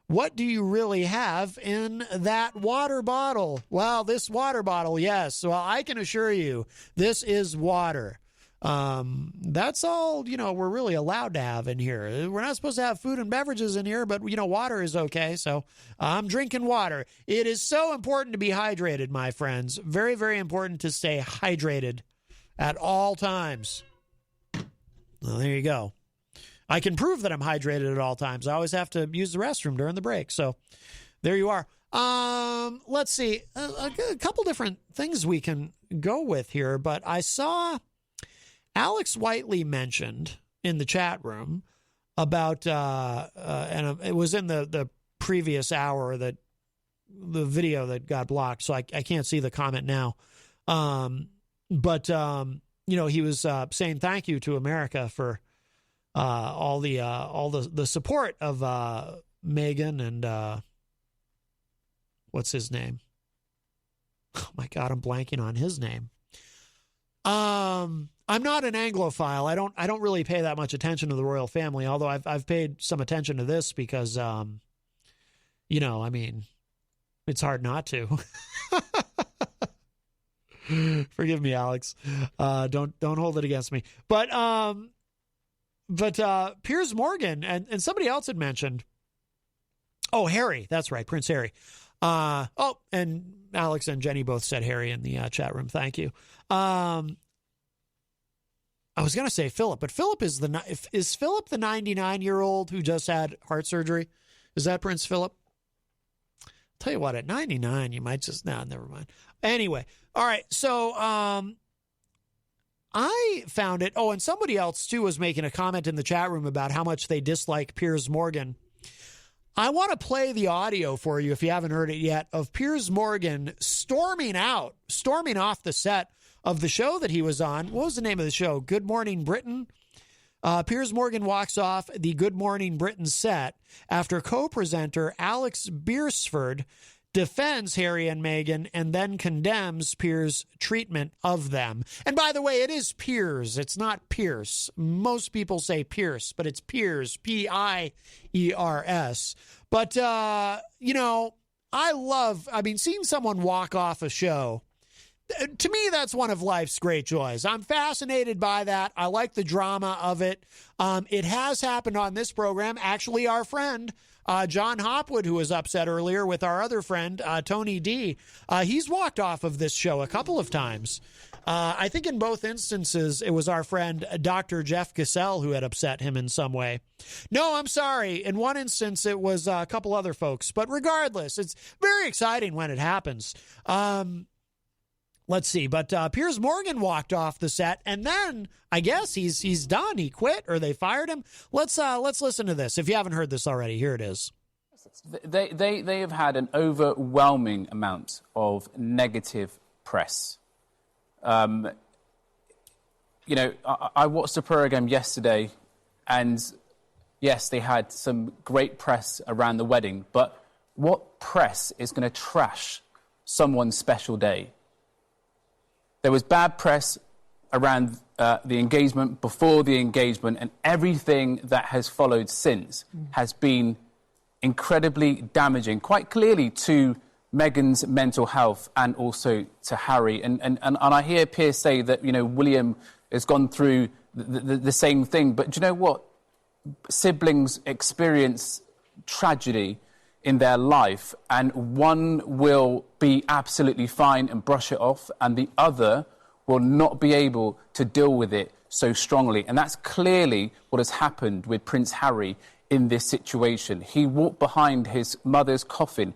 Speaker 1: what do you really have in that water bottle? Well, this water bottle, yes. Well, I can assure you, this is water. That's all, we're really allowed to have in here. We're not supposed to have food and beverages in here, but, water is okay. So I'm drinking water. It is so important to be hydrated, my friends. Very, very important to stay hydrated at all times. Well, there you go. I can prove that I'm hydrated at all times. I always have to use the restroom during the break. So there you are. Let's see. A couple different things we can go with here, but I saw Alex Whiteley mentioned in the chat room about, and it was in the previous hour, that the video that got blocked, so I can't see the comment now. But he was saying thank you to America for all the support of Meghan and what's his name? Oh my God, I'm blanking on his name. I'm not an Anglophile. I don't really pay that much attention to the royal family, although I've paid some attention to this because it's hard not to. Forgive me, Alex. Don't hold it against me. But Piers Morgan and somebody else had mentioned. Oh, Harry. That's right, Prince Harry. And Alex and Jenny both said Harry in the chat room. Thank you. I was going to say Philip, but Philip is Philip the 99-year-old who just had heart surgery? Is that Prince Philip? Tell you what, at 99, you might just... never mind. Anyway, all right, so I found it... Oh, and somebody else, too, was making a comment in the chat room about how much they dislike Piers Morgan. I want to play the audio for you, if you haven't heard it yet, of Piers Morgan storming off the set of the show that he was on. What was the name of the show? Good Morning Britain? Piers Morgan walks off the Good Morning Britain set after co-presenter Alex Beresford defends Harry and Meghan and then condemns Piers' treatment of them. And by the way, it is Piers. It's not Pierce. Most people say Pierce, but it's Piers, Piers. But, seeing someone walk off a show, to me, that's one of life's great joys. I'm fascinated by that. I like the drama of it. It has happened on this program. Actually, our friend, John Hopwood, who was upset earlier with our other friend, Tony D, he's walked off of this show a couple of times. I think in both instances, it was our friend, Dr. Jeff Cassell, who had upset him in some way. No, I'm sorry. In one instance, it was a couple other folks. But regardless, it's very exciting when it happens. Let's see. But Piers Morgan walked off the set, and then I guess he's done. He quit, or they fired him. Let's listen to this. If you haven't heard this already, here it is.
Speaker 5: They have had an overwhelming amount of negative press. I watched the program yesterday, and yes, they had some great press around the wedding. But what press is going to trash someone's special day? There was bad press around the engagement, before the engagement, and everything that has followed since has been incredibly damaging, quite clearly to Meghan's mental health and also to Harry. And I hear Piers say that, William has gone through the same thing. But do you know what? Siblings experience tragedy in their life, and one will be absolutely fine and brush it off, and the other will not be able to deal with it so strongly. And that's clearly what has happened with Prince Harry in this situation. He walked behind his mother's coffin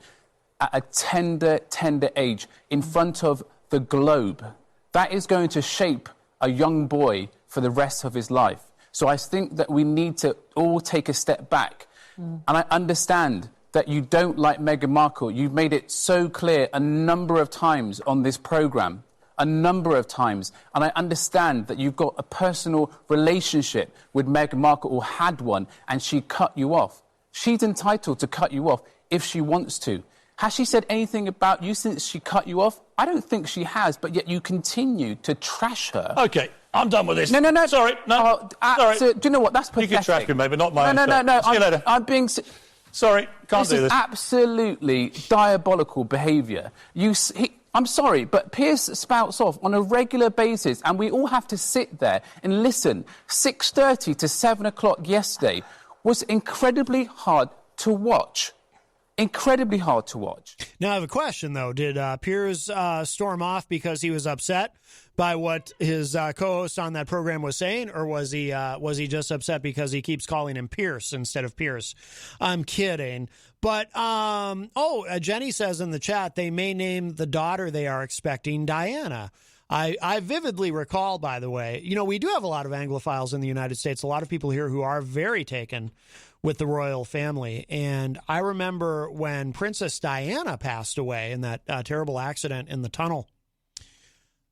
Speaker 5: at a tender age in front of the globe. That is going to shape a young boy for the rest of his life. So I think that we need to all take a step back. And I understand that you don't like Meghan Markle. You've made it so clear a number of times on this programme, a number of times. And I understand that you've got a personal relationship with Meghan Markle, or had one, and she cut you off. She's entitled to cut you off if she wants to. Has she said anything about you since she cut you off? I don't think she has, but yet you continue to trash her.
Speaker 6: OK, I'm done with this.
Speaker 5: No.
Speaker 6: Sorry, no. Sorry.
Speaker 5: Do you know what? That's pathetic.
Speaker 6: You can trash me, maybe, not my
Speaker 5: No.
Speaker 6: See you later.
Speaker 5: I'm being...
Speaker 6: Sorry, can't do this.
Speaker 5: This is absolutely diabolical behaviour. I'm sorry, but Piers spouts off on a regular basis, and we all have to sit there and listen. 6:30 to 7 o'clock yesterday was incredibly hard to watch. incredibly hard to watch.
Speaker 1: Now, I have a question, though. Did Piers storm off because he was upset by what his co-host on that program was saying, or was he just upset because he keeps calling him Pierce instead of Pierce? I'm kidding. But, Jenny says in the chat they may name the daughter they are expecting Diana. I vividly recall, by the way, we do have a lot of Anglophiles in the United States, a lot of people here who are very taken with the royal family. And I remember when Princess Diana passed away in that terrible accident in the tunnel.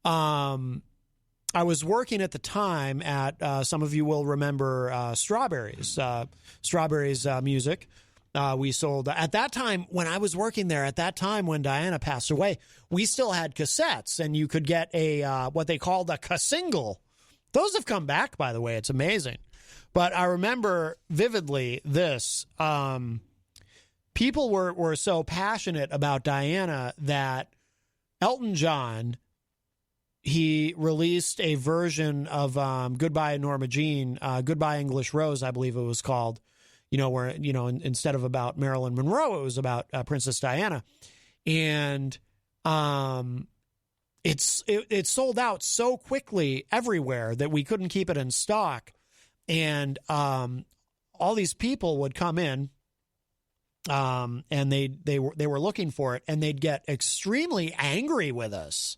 Speaker 1: I was working at the time at, some of you will remember Strawberries Music. We sold, at that time, when I was working there, at that time when Diana passed away, we still had cassettes, and you could get what they called a ca-single. Those have come back, by the way. It's amazing. But I remember vividly this. People were so passionate about Diana that Elton John, he released a version of Goodbye Norma Jean, Goodbye English Rose, I believe it was called, where, instead of about Marilyn Monroe, it was about Princess Diana. And it sold out so quickly everywhere that we couldn't keep it in stock. And all these people would come in, and they were looking for it, and they'd get extremely angry with us.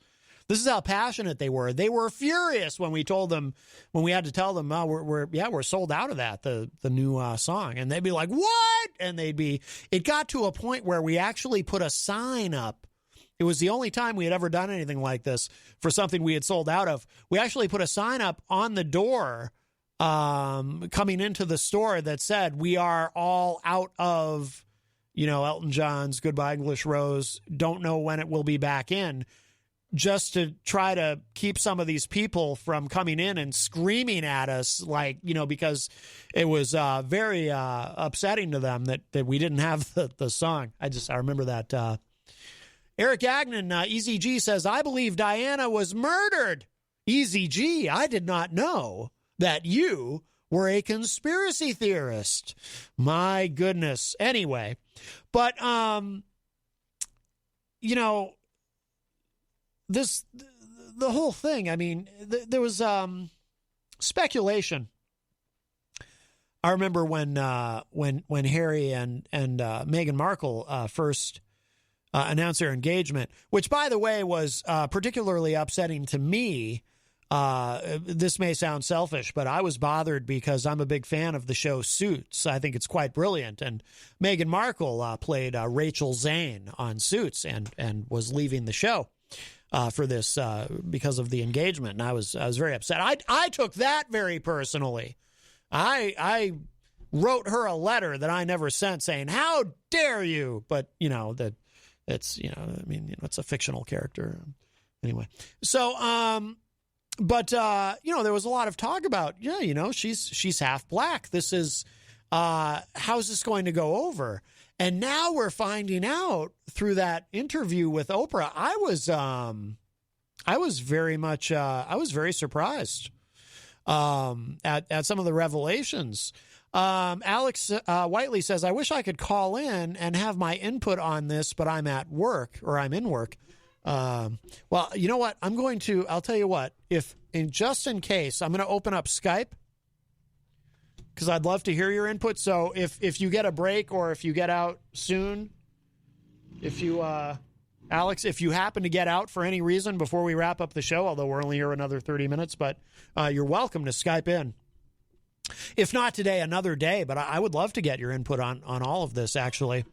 Speaker 1: This is how passionate they were. They were furious when we had to tell them, we're sold out of that, the new song. And they'd be like, what? And it got to a point where we actually put a sign up. It was the only time we had ever done anything like this for something we had sold out of. We actually put a sign up on the door coming into the store that said, we are all out of, Elton John's Goodbye English Rose. Don't know when it will be back in, just to try to keep some of these people from coming in and screaming at us, because it was very upsetting to them that we didn't have the song. I remember that. Eric Agnon, Eazy-G says, I believe Diana was murdered. Eazy-G, I did not know that you were a conspiracy theorist. My goodness. Anyway, but, the whole thing, I mean, there was speculation. I remember when Harry and Meghan Markle first announced their engagement, which, by the way, was particularly upsetting to me. This may sound selfish, but I was bothered because I'm a big fan of the show Suits. I think it's quite brilliant. And Meghan Markle played Rachel Zane on Suits and was leaving the show for this because of the engagement. And I was very upset. I took that very personally. I wrote her a letter that I never sent saying, how dare you? But, it's, it's a fictional character. Anyway, so, but there was a lot of talk about, she's half black. This is, how's this going to go over? And now we're finding out through that interview with Oprah. I was very surprised, at some of the revelations. Alex Whiteley says, I wish I could call in and have my input on this, but I'm at work, or I'm in work. Well, you know what? I'll tell you what, just in case, I'm going to open up Skype because I'd love to hear your input. So if you get a break or if you get out soon, Alex, if you happen to get out for any reason before we wrap up the show, although we're only here another 30 minutes, but you're welcome to Skype in. If not today, another day, but I would love to get your input on all of this, actually.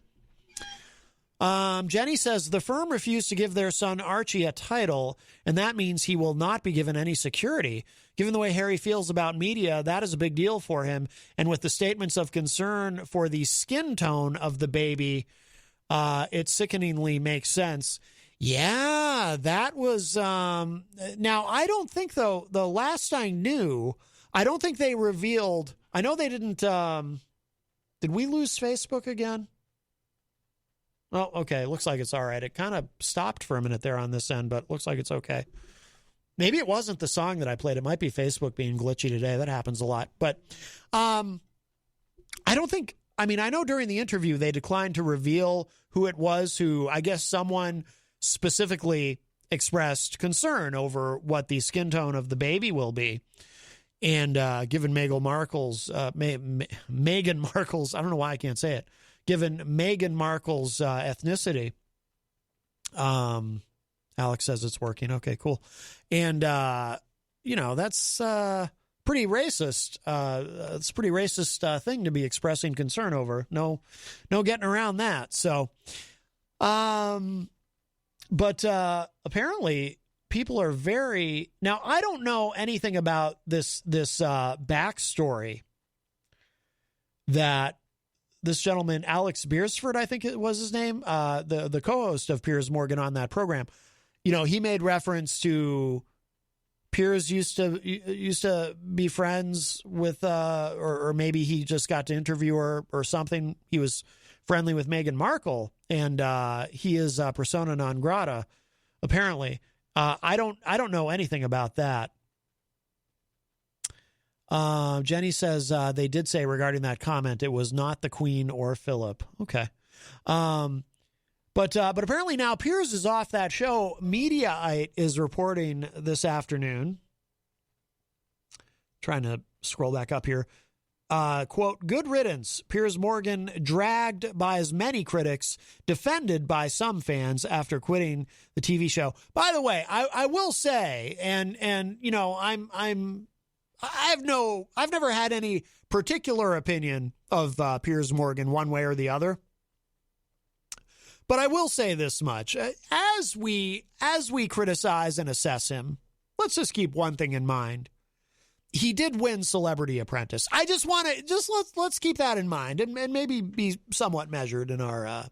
Speaker 1: Jenny says, the firm refused to give their son Archie a title, and that means he will not be given any security. Given the way Harry feels about media, that is a big deal for him. And with the statements of concern for the skin tone of the baby, it sickeningly makes sense. Yeah, that was... now, I don't think, though, the last I knew, I don't think they revealed... I know they didn't... did we lose Facebook again? Oh, okay. Looks like it's all right. It kind of stopped for a minute there on this end, but looks like it's okay. Maybe it wasn't the song that I played. It might be Facebook being glitchy today. That happens a lot. But I don't think I mean, I know during the interview they declined to reveal who it was who, I guess someone specifically expressed concern over what the skin tone of the baby will be. And given Meghan Markle's, Meghan Markle's, I don't know why I can't say it, given Meghan Markle's ethnicity, Alex says it's working. Okay, cool. And, that's pretty racist. It's a pretty racist thing to be expressing concern over. No getting around that. So, but apparently people are very, now I don't know anything about this backstory that this gentleman, Alex Beersford, I think it was his name, the co-host of Piers Morgan on that program. He made reference to Piers used to be friends with, or maybe he just got to interview her or something. He was friendly with Meghan Markle, and he is persona non grata, apparently. I don't know anything about that. Jenny says they did say regarding that comment it was not the Queen or Philip. Okay. But apparently now Piers is off that show. Mediaite is reporting this afternoon. Trying to scroll back up here. Quote, good riddance. Piers Morgan dragged by as many critics, defended by some fans after quitting the TV show. By the way, I will say, and I've never had any particular opinion of Piers Morgan one way or the other. But I will say this much. As we criticize and assess him, let's just keep one thing in mind. He did win Celebrity Apprentice. I just want to let's keep that in mind and maybe be somewhat measured in our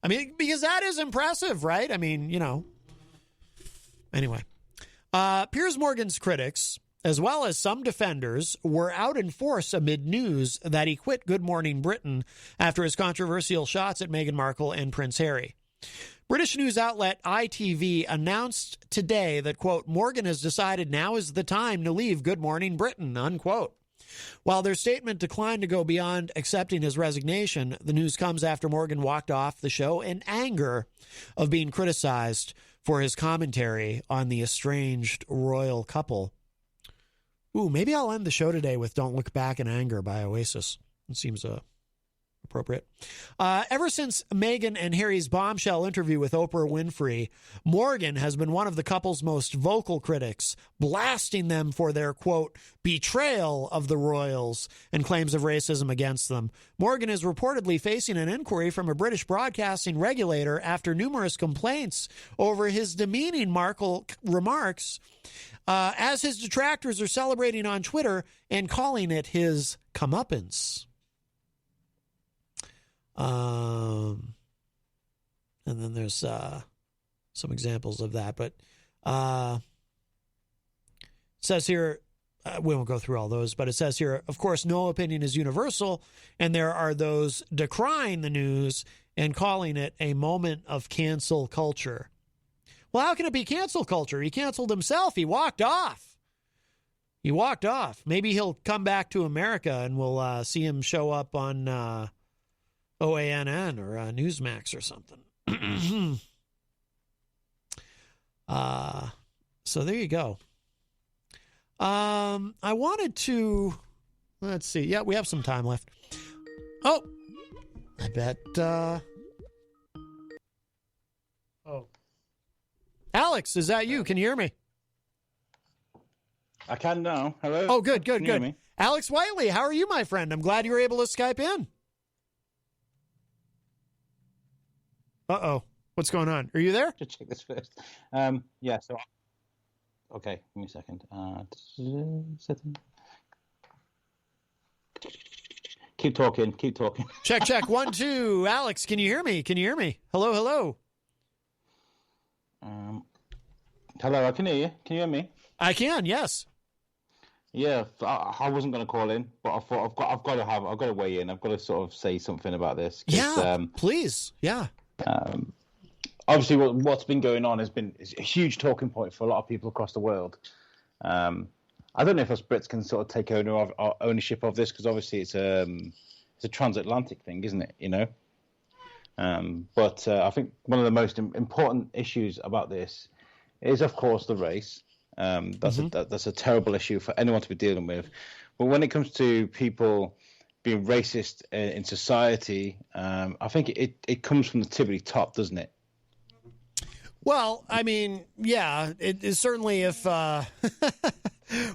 Speaker 1: because that is impressive, right? I mean, Anyway. Piers Morgan's critics, as well as some defenders, were out in force amid news that he quit Good Morning Britain after his controversial shots at Meghan Markle and Prince Harry. British news outlet ITV announced today that, quote, Morgan has decided now is the time to leave Good Morning Britain, unquote. While their statement declined to go beyond accepting his resignation, the news comes after Morgan walked off the show in anger of being criticized for his commentary on the estranged royal couple. Ooh, maybe I'll end the show today with Don't Look Back in Anger by Oasis. It seems appropriate. Ever since Meghan and Harry's bombshell interview with Oprah Winfrey, Morgan has been one of the couple's most vocal critics, blasting them for their, quote, betrayal of the royals and claims of racism against them. Morgan is reportedly facing an inquiry from a British broadcasting regulator after numerous complaints over his demeaning Markle remarks, as his detractors are celebrating on Twitter and calling it his comeuppance. And then there's some examples of that, but it says here, we won't go through all those, but it says here, of course, no opinion is universal, and there are those decrying the news and calling it a moment of cancel culture. Well, how can it be cancel culture? He canceled himself. He walked off. Maybe he'll come back to America and we'll see him show up on OANN or Newsmax or something. So there you go. I wanted to, let's see. Yeah, we have some time left. Oh, I bet. Alex, is that you? Can you hear me?
Speaker 7: I can now. Hello.
Speaker 1: Oh, good.
Speaker 7: Can you hear me?
Speaker 1: Alex Whiteley, how are you, my friend? I'm glad you were able to Skype in. Uh-oh. What's going on? Are you there?
Speaker 7: To check this first. Yeah, so... Okay, give me a second. Setting. Keep talking.
Speaker 1: Check. 1, 2. Alex, can you hear me? Hello.
Speaker 7: Hello, I can hear you. Can you hear me?
Speaker 1: I can, yes.
Speaker 7: Yeah, I wasn't going to call in, but I thought I've got to weigh in. I've got to sort of say something about this.
Speaker 1: Yeah, please. Yeah.
Speaker 7: Obviously, what's been going on is a huge talking point for a lot of people across the world. I don't know if us Brits can sort of take ownership of this, because obviously it's a It's a transatlantic thing, isn't it? You know. But I think one of the most important issues about this is, of course, the race. That's a terrible issue for anyone to be dealing with. But when it comes to people being racist in society, I think it comes from the tippity top, doesn't it?
Speaker 1: Well, I mean, yeah, it is certainly if.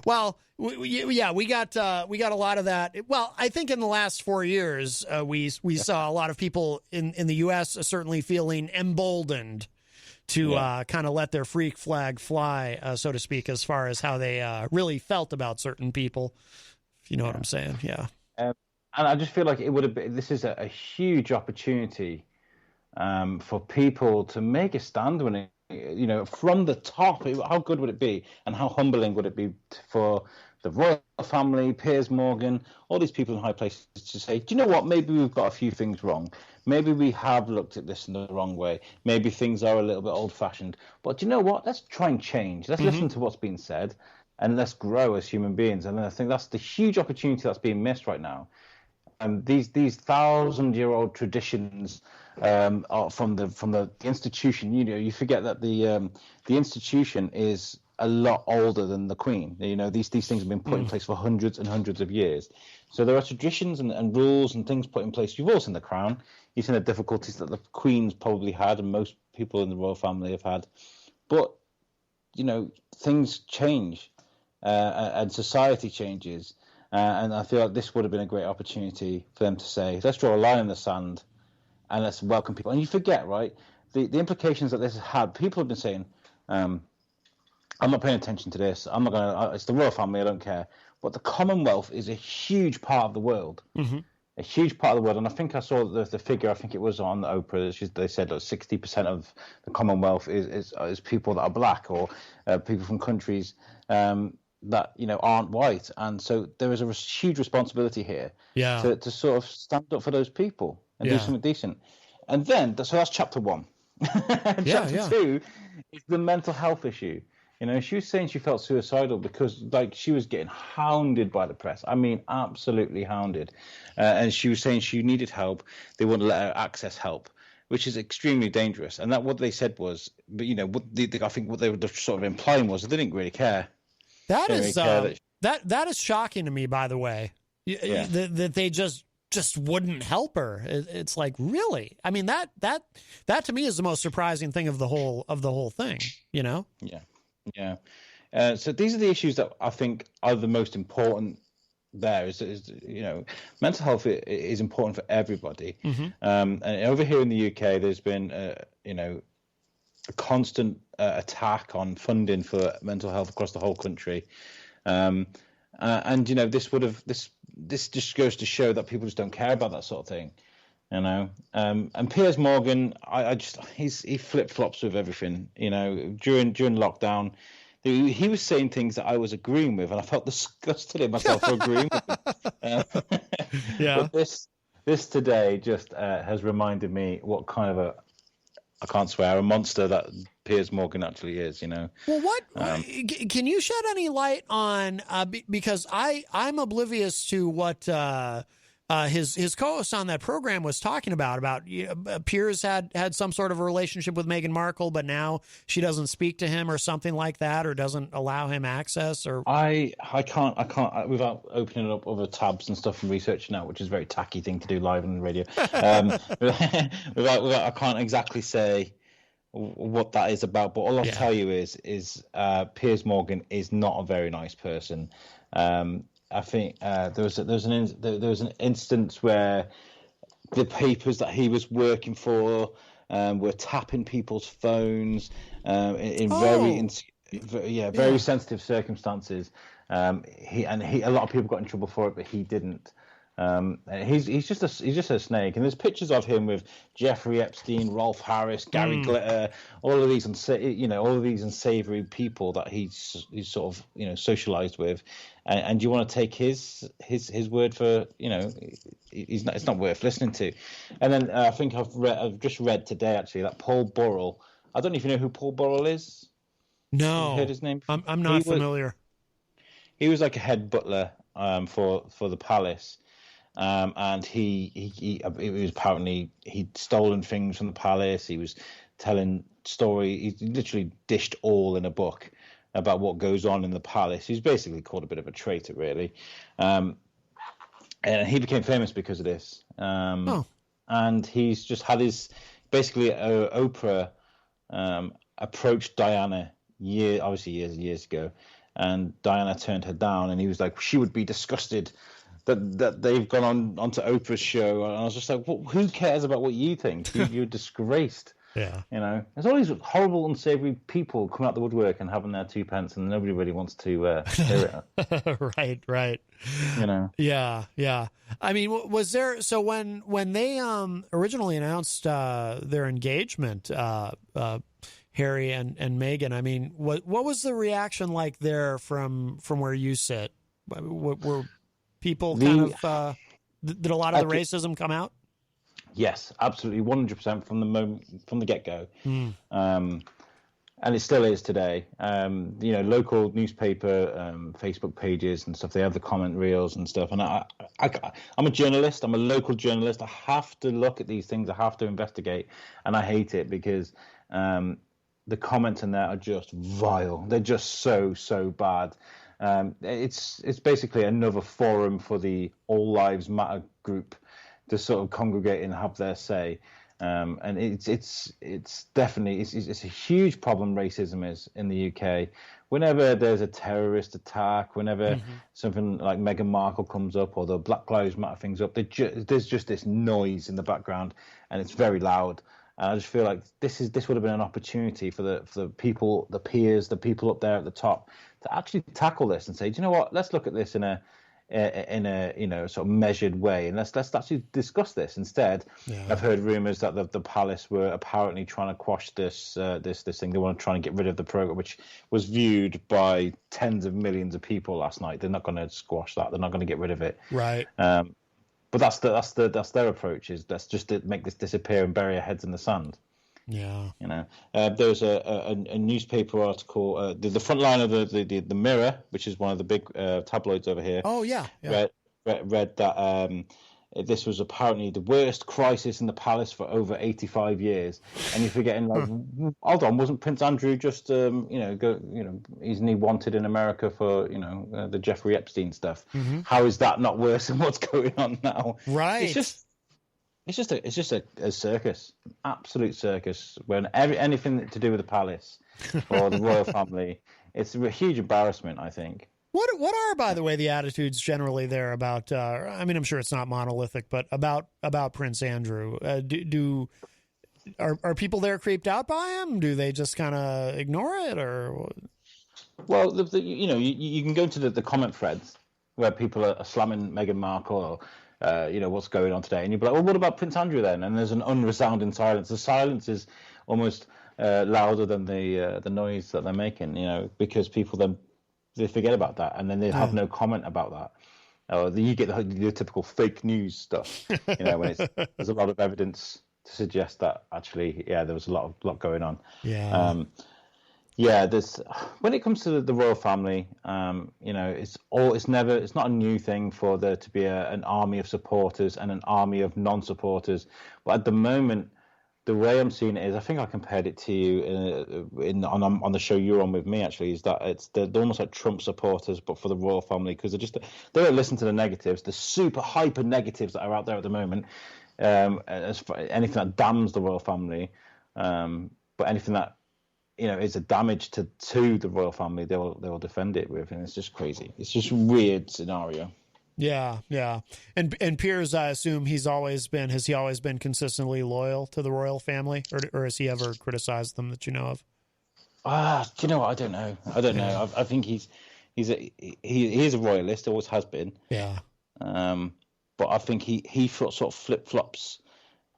Speaker 1: Well, we got a lot of that. Well, I think in the last 4 years, we saw a lot of people in the U.S. Certainly feeling emboldened to kind of let their freak flag fly, so to speak, as far as how they really felt about certain people. If you know what I'm saying, yeah.
Speaker 7: And I just feel like it would have been. This is a huge opportunity for people to make a stand when it. You know, from the top, how good would it be, and how humbling would it be for the royal family, Piers Morgan, all these people in high places to say, do you know what? Maybe we've got a few things wrong. Maybe we have looked at this in the wrong way. Maybe things are a little bit old-fashioned. But do you know what? Let's try and change. Let's listen to what's being said, and let's grow as human beings. And I think that's the huge opportunity that's being missed right now. And these 1,000-year-old traditions are from the institution. You know, you forget that the institution is a lot older than the Queen. You know, these things have been put in place for hundreds and hundreds of years. So there are traditions and rules and things put in place. You've all seen The Crown. You've seen the difficulties that the Queen's probably had, and most people in the royal family have had. But you know, things change, and society changes. And I feel like this would have been a great opportunity for them to say, let's draw a line in the sand and let's welcome people. And you forget, right, the implications that this has had. People have been saying, I'm not paying attention to this. I'm not going to, it's the royal family, I don't care. But the Commonwealth is a huge part of the world, a huge part of the world. And I think I saw the figure, I think it was on Oprah, they said that 60% of the Commonwealth is people that are black, or people from countries that, you know, aren't white. And so there is a huge responsibility here to sort of stand up for those people and do something decent. And then, so that's chapter 1. Chapter 2 is the mental health issue. You know, she was saying she felt suicidal because, like, she was getting hounded by the press. I mean, absolutely hounded. And she was saying she needed help. They wouldn't let her access help, which is extremely dangerous. And that what they said was, but you know, I think what they were sort of implying was they didn't really care.
Speaker 1: That is that is shocking to me, by the way. That they just wouldn't help her. It's like, really? I mean, that to me is the most surprising thing of the whole thing. You know?
Speaker 7: Yeah. So these are the issues that I think are the most important. There is you know, mental health is important for everybody. And over here in the UK, there's been you know, a constant attack on funding for mental health across the whole country, and you know, this just goes to show that people just don't care about that sort of thing, you know. And Piers Morgan, he flip flops with everything, you know. During lockdown, he was saying things that I was agreeing with, and I felt disgusted in myself for agreeing with him. But this today just has reminded me what kind of I can't swear, a monster that Piers Morgan actually is, you know. Well,
Speaker 1: what can you shed any light on? Because I'm oblivious to what his co-host on that program was talking about Piers had some sort of a relationship with Meghan Markle, but now she doesn't speak to him or something like that, or doesn't allow him access. Or
Speaker 7: I can't without opening up other tabs and stuff and researching out, which is a very tacky thing to do live on the radio. Without I can't exactly say what that is about, but all I'll tell you is Piers Morgan is not a very nice person. I think there was an instance where the papers that he was working for were tapping people's phones in very sensitive circumstances. A lot of people got in trouble for it, but he didn't. He's just a snake, and there's pictures of him with Jeffrey Epstein, Rolf Harris, Gary Glitter, all of these unsavory people that he's sort of, you know, socialized with, and you want to take his word for, you know, it's not worth listening to. And then I think I've just read today actually that Paul Burrell. I don't know if you know who Paul Burrell is.
Speaker 1: No,
Speaker 7: have you heard his name?
Speaker 1: I'm not familiar.
Speaker 7: He was like a head butler for the palace. and he was apparently he'd stolen things from the palace. He was telling story. He literally dished all in a book about what goes on in the palace. He's basically called a bit of a traitor, really. And he became famous because of this. And he's just had his basically Oprah approached Diana years and years ago, and Diana turned her down, and he was like, she would be disgusted that they've gone onto Oprah's show. And I was just like, well, who cares about what you think? You're disgraced.
Speaker 1: Yeah.
Speaker 7: You know, there's all these horrible, unsavory people coming out the woodwork and having their 2 pence, and nobody really wants to hear
Speaker 1: it. Right.
Speaker 7: You know.
Speaker 1: Yeah. I mean, was there, so when they originally announced their engagement, Harry and Meghan, I mean, what was the reaction like there from where you sit? Were people kind of did a lot of the racism come out?
Speaker 7: Yes, absolutely, 100% from the get-go, and it still is today. You know, local newspaper, Facebook pages and stuff. They have the comment reels and stuff. And I'm a journalist. I'm a local journalist. I have to look at these things. I have to investigate, and I hate it because the comments in there are just vile. They're just so bad. It's basically another forum for the All Lives Matter group to sort of congregate and have their say, and it's definitely it's a huge problem. Racism is in the UK. Whenever there's a terrorist attack, whenever something like Meghan Markle comes up or the Black Lives Matter things up, there's just this noise in the background, and it's very loud. And I just feel like this would have been an opportunity for the people, the peers, the people up there at the top, to actually tackle this and say, do you know what? Let's look at this in a you know, sort of measured way, and let's actually discuss this instead. I've heard rumors that the palace were apparently trying to quash this thing. They want to try and get rid of the program, which was viewed by tens of millions of people last night. They're not going to squash that. They're not going to get rid of it.
Speaker 1: Right.
Speaker 7: But that's their approach, is let's just make this disappear and bury our heads in the sand.
Speaker 1: Yeah.
Speaker 7: You know, there was a newspaper article, the front line of the Mirror, which is one of the big tabloids over here.
Speaker 1: Oh yeah.
Speaker 7: Read that this was apparently the worst crisis in the palace for over 85 years. And you're forgetting, like, hold on, wasn't Prince Andrew just isn't he wanted in America for the Jeffrey Epstein stuff? How is that not worse than what's going on now?
Speaker 1: Right.
Speaker 7: It's just a circus, absolute circus. When anything to do with the palace or the royal family, it's a huge embarrassment, I think.
Speaker 1: What are, by the way, the attitudes generally there about? I mean, I'm sure it's not monolithic, but about Prince Andrew. Are people there creeped out by him? Do they just kind of ignore it, or?
Speaker 7: Well, you can go into the comment threads where people are slamming Meghan Markle or. What's going on today, and you'll be like, well, what about Prince Andrew then? And there's an unresounding silence. The silence is almost louder than the noise that they're making, because people then they forget about that, and then they have no comment about that. You get the typical fake news stuff, when there's a lot of evidence to suggest that actually, there was a lot going on. There's when it comes to the royal family, it's not a new thing for there to be an army of supporters and an army of non-supporters. But at the moment, the way I'm seeing it is, I think I compared it to you on the show you're on with me. Actually, is that they're almost like Trump supporters, but for the royal family, because they don't listen to the negatives, the super hyper negatives that are out there at the moment. As for anything that damns the royal family, but anything that is a damage to the royal family, they will defend it with, and it's just crazy. It's just a weird scenario.
Speaker 1: Yeah. And Piers, I assume has he always been consistently loyal to the royal family, or has he ever criticized them that you know of?
Speaker 7: Do you know what? I don't know. Yeah. I think he is a royalist, always has been.
Speaker 1: Yeah.
Speaker 7: But I think he sort of flip flops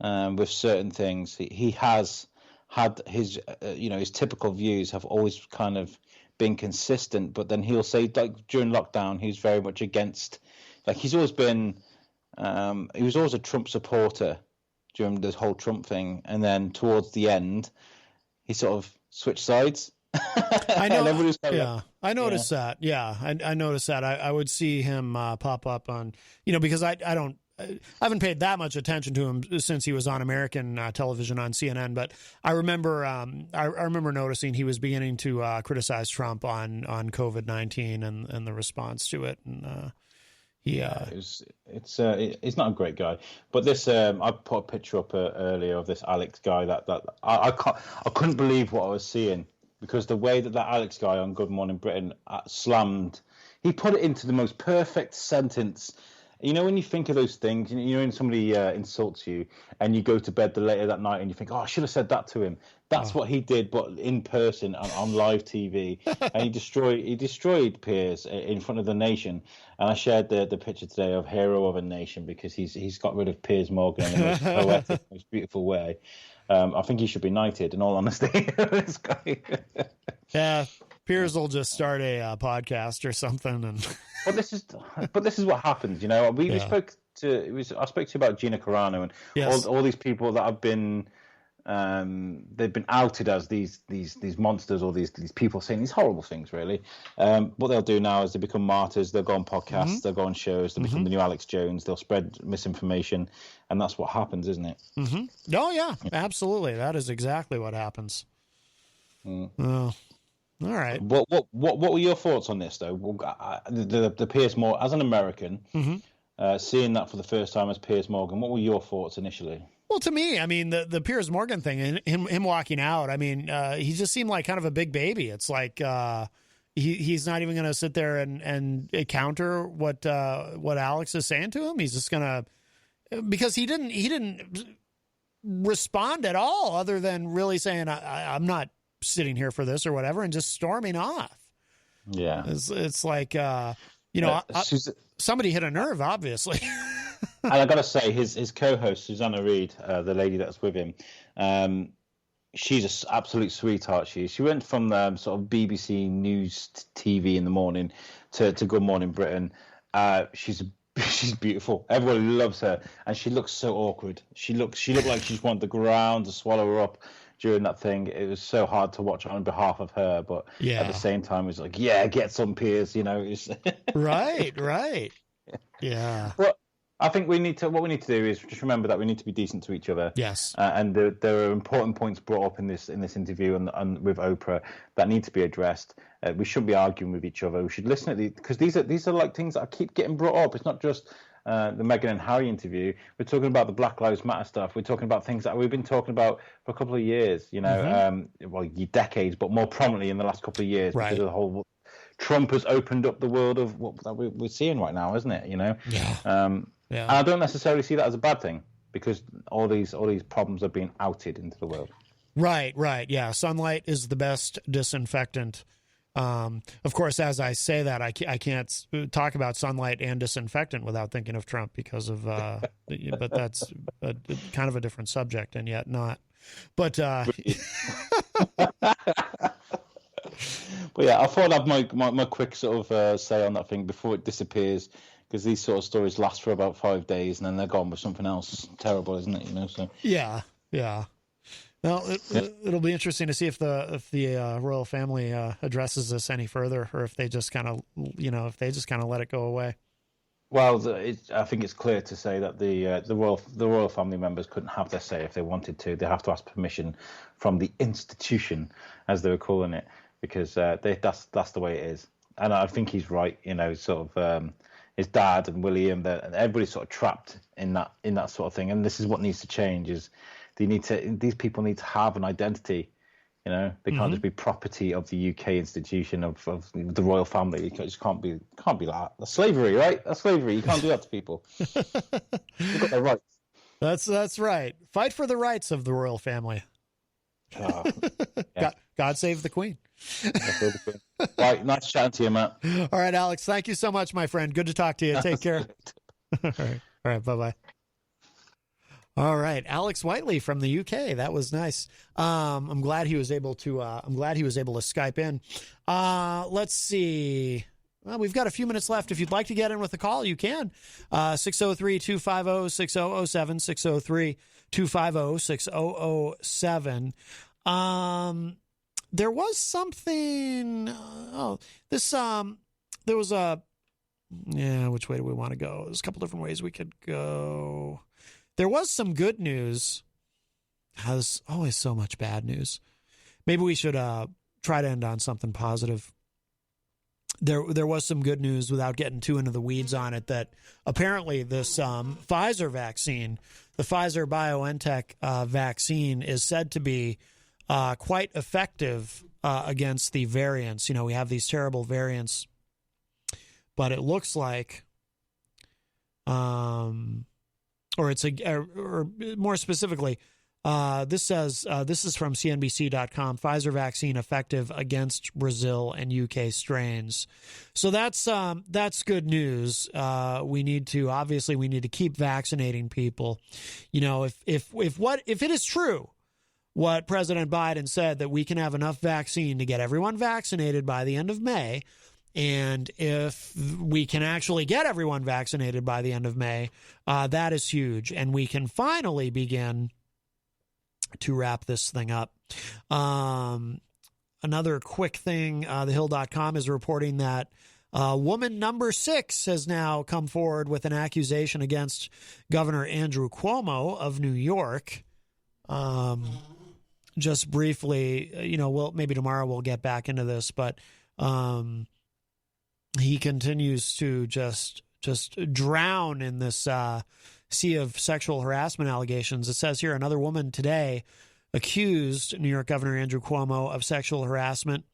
Speaker 7: with certain things. He has had his his typical views have always kind of been consistent, but then he'll say, like during lockdown, he's very much against, like he's always been he was always a Trump supporter during this whole Trump thing, and then towards the end he sort of switched sides.
Speaker 1: I know. I noticed that. Yeah, I noticed that. I would see him pop up on, because I don't haven't paid that much attention to him since he was on American television on CNN. But I remember I remember noticing he was beginning to criticize Trump on COVID-19 and the response to it. And
Speaker 7: he's not a great guy. But this I put a picture up earlier of this Alex guy that I couldn't believe what I was seeing, because the way that Alex guy on Good Morning Britain slammed. He put it into the most perfect sentence. You know, when you think of those things, you know, when somebody insults you and you go to bed later that night and you think, oh, I should have said that to him. That's what he did, but in person on live TV. And he destroyed Piers in front of the nation. And I shared the picture today of Hero of a Nation, because he's got rid of Piers Morgan in the most poetic, most beautiful way. I think he should be knighted, in all honesty. This guy.
Speaker 1: Yeah. Piers will just start a podcast or something, and
Speaker 7: but this is what happens, you know. I spoke to you about Gina Carano and
Speaker 1: yes.
Speaker 7: all these people that have been they've been outed as these monsters, or these people saying these horrible things. Really, what they'll do now is they become martyrs. They'll go on podcasts,
Speaker 1: mm-hmm.
Speaker 7: they'll go on shows, they'll become the new Alex Jones. They'll spread misinformation, and that's what happens, isn't it?
Speaker 1: Mm-hmm. Oh yeah, absolutely. That is exactly what happens. Oh. All right.
Speaker 7: What were your thoughts on this, though? The Piers Morgan, as an American,
Speaker 1: mm-hmm.
Speaker 7: Seeing that for the first time as Piers Morgan, what were your thoughts initially?
Speaker 1: Well, to me, I mean, the Piers Morgan thing, and him walking out, I mean, he just seemed like kind of a big baby. It's like he's not even going to sit there and counter what Alex is saying to him. He's just going to, because he didn't respond at all, other than really saying, I'm not sitting here for this or whatever, and just storming off.
Speaker 7: Yeah,
Speaker 1: it's like somebody hit a nerve, obviously.
Speaker 7: And I gotta say, his co-host Susanna Reid, the lady that's with him, she's an absolute sweetheart. She went from sort of BBC News TV in the morning to Good Morning Britain. She's beautiful. Everybody loves her, and she looks so awkward. She looked like she just wanted the ground to swallow her up during that thing. It was so hard to watch on behalf of her, but at the same time, it was like, yeah, get some Piers, you know.
Speaker 1: Right. Yeah.
Speaker 7: But I think what we need to do is just remember that we need to be decent to each other.
Speaker 1: Yes.
Speaker 7: And there are important points brought up in this interview and with Oprah that need to be addressed. We shouldn't be arguing with each other. We should listen to because these are like things that keep getting brought up. It's not just the Meghan and Harry interview. We're talking about the Black Lives Matter stuff. We're talking about things that we've been talking about for a couple of years, you know, decades, but more prominently in the last couple of years,
Speaker 1: right.
Speaker 7: Because of the whole Trump has opened up the world of what that we're seeing right now, isn't it? You know,
Speaker 1: Yeah.
Speaker 7: And I don't necessarily see that as a bad thing, because all these problems are being outed into the world.
Speaker 1: Right. Yeah. Sunlight is the best disinfectant. Of course, as I say that, I can't talk about sunlight and disinfectant without thinking of Trump, because of, but that's kind of a different subject, and yet not. But,
Speaker 7: But yeah, I thought I'd have my quick sort of say on that thing before it disappears, because these sort of stories last for about 5 days and then they're gone with something else terrible, isn't it? You know, so
Speaker 1: yeah. Well, it'll be interesting to see if the royal family addresses this any further, or if they just kind of let it go away.
Speaker 7: Well, I think it's clear to say that the royal family members couldn't have their say if they wanted to. They have to ask permission from the institution, as they were calling it, because that's the way it is. And I think he's right. You know, sort of his dad and William, and everybody's sort of trapped in that sort of thing. And this is what needs to change: is these people need to have an identity. You know, they can't just be property of the UK institution of the royal family. It just can't be that. That's slavery, right? That's slavery. You can't do that to people. They've got their rights.
Speaker 1: That's right. Fight for the rights of the royal family.
Speaker 7: Yeah.
Speaker 1: God save the Queen.
Speaker 7: Right, nice chatting to you, Matt.
Speaker 1: All right, Alex. Thank you so much, my friend. Good to talk to you. Take care. All right. Bye-bye. All right, Alex Whiteley from the UK. That was nice. I'm glad he was able to. Skype in. Let's see. Well, we've got a few minutes left. If you'd like to get in with a call, you can. 603-250-6007. 603-250-6007. There was something. There was a which way do we want to go? There's a couple different ways we could go. There was some good news. There's always so much bad news. Maybe we should try to end on something positive. There was some good news without getting too into the weeds on it, that apparently this Pfizer vaccine, the Pfizer-BioNTech vaccine, is said to be quite effective against the variants. We have these terrible variants, but it looks like, or more specifically, this says, this is from CNBC.com, Pfizer vaccine effective against Brazil and UK strains. So that's good news. We need to keep vaccinating people. If it is true what President Biden said, that we can have enough vaccine to get everyone vaccinated by the end of May, and if we can actually get everyone vaccinated by the end of May, that is huge, and we can finally begin to wrap this thing up. Another quick thing, thehill.com is reporting that woman number 6 has now come forward with an accusation against Governor Andrew Cuomo of New York. Just briefly, maybe tomorrow we'll get back into this, but he continues to just drown in this sea of sexual harassment allegations. It says here, another woman today accused New York Governor Andrew Cuomo of sexual harassment.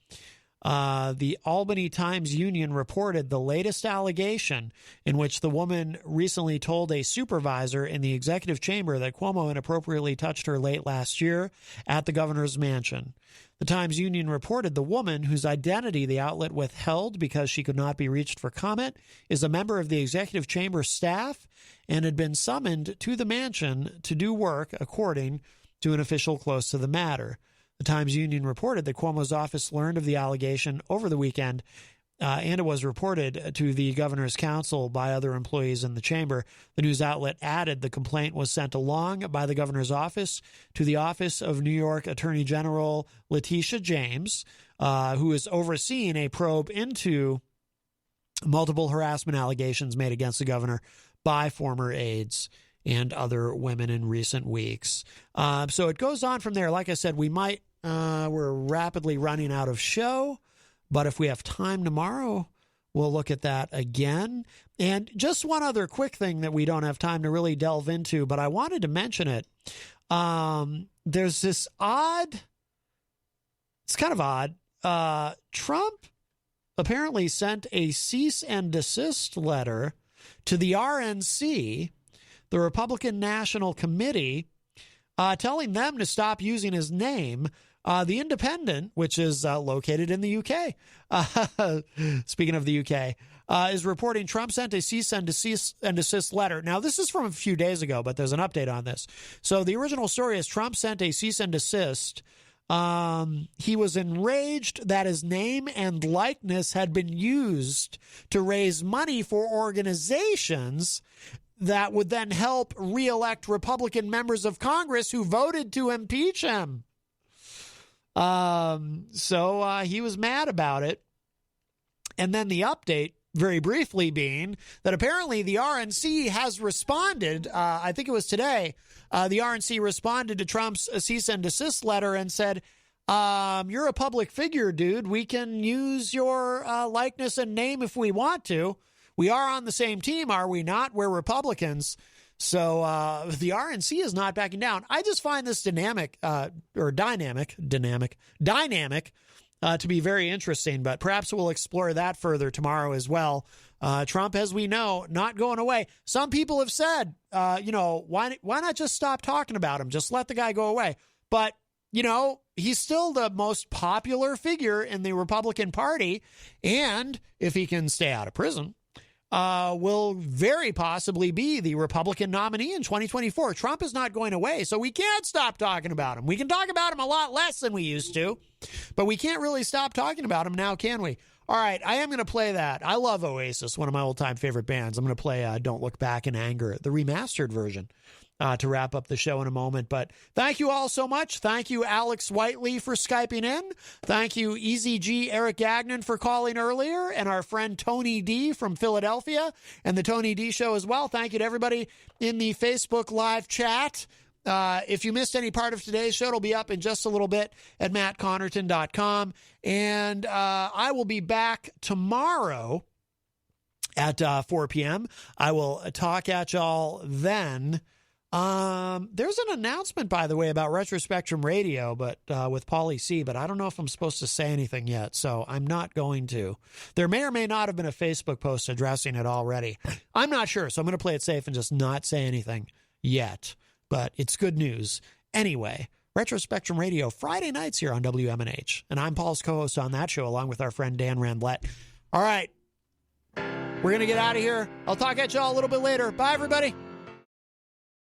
Speaker 1: The Albany Times-Union reported the latest allegation, in which the woman recently told a supervisor in the executive chamber that Cuomo inappropriately touched her late last year at the governor's mansion. The Times-Union reported the woman, whose identity the outlet withheld because she could not be reached for comment, is a member of the executive chamber staff and had been summoned to the mansion to do work, according to an official close to the matter. The Times-Union reported that Cuomo's office learned of the allegation over the weekend, and it was reported to the governor's council by other employees in the chamber. The news outlet added the complaint was sent along by the governor's office to the office of New York Attorney General Letitia James, who is overseeing a probe into multiple harassment allegations made against the governor by former aides and other women in recent weeks. So it goes on from there. Like I said, we're rapidly running out of show, but if we have time tomorrow, we'll look at that again. And just one other quick thing that we don't have time to really delve into, but I wanted to mention it. There's this it's kind of odd. Trump apparently sent a cease and desist letter to the RNC, the Republican National Committee, telling them to stop using his name. The Independent, which is located in the UK, speaking of the UK, is reporting Trump sent a cease and desist letter. Now, this is from a few days ago, but there's an update on this. So the original story is Trump sent a cease and desist. He was enraged that his name and likeness had been used to raise money for organizations that would then help reelect Republican members of Congress who voted to impeach him. So he was mad about it. And then the update, very briefly, being that apparently the RNC has responded. I think it was today. The RNC responded to Trump's cease and desist letter and said, you're a public figure, dude. We can use your likeness and name if we want to. We are on the same team, are we not? We're Republicans. So the RNC is not backing down. I just find this dynamic to be very interesting, but perhaps we'll explore that further tomorrow as well. Trump, as we know, not going away. Some people have said, why not just stop talking about him? Just let the guy go away. But, he's still the most popular figure in the Republican Party. And if he can stay out of prison, will very possibly be the Republican nominee in 2024. Trump is not going away, so we can't stop talking about him. We can talk about him a lot less than we used to, but we can't really stop talking about him now, can we? All right, I am going to play that. I love Oasis, one of my old-time favorite bands. I'm going to play Don't Look Back in Anger, the remastered version to wrap up the show in a moment. But thank you all so much. Thank you, Alex Whiteley, for Skyping in. Thank you, Eazy-G Eric Gagnon, for calling earlier, and our friend Tony D from Philadelphia and the Tony D Show as well. Thank you to everybody in the Facebook live chat. If you missed any part of today's show, it'll be up in just a little bit at mattconnarton.com. And I will be back tomorrow at 4 p.m. I will talk at y'all then. There's an announcement, by the way, about Retro Spectrum Radio, but with Paulie C, but I don't know if I'm supposed to say anything yet, so I'm not going to. There may or may not have been a Facebook post addressing it already. I'm not sure, so I'm going to play it safe and just not say anything yet, but it's good news. Anyway, Retro Spectrum Radio, Friday nights here on WMNH, and I'm Paul's co-host on that show, along with our friend Dan Ramblett. All right, we're going to get out of here. I'll talk at y'all a little bit later. Bye, everybody.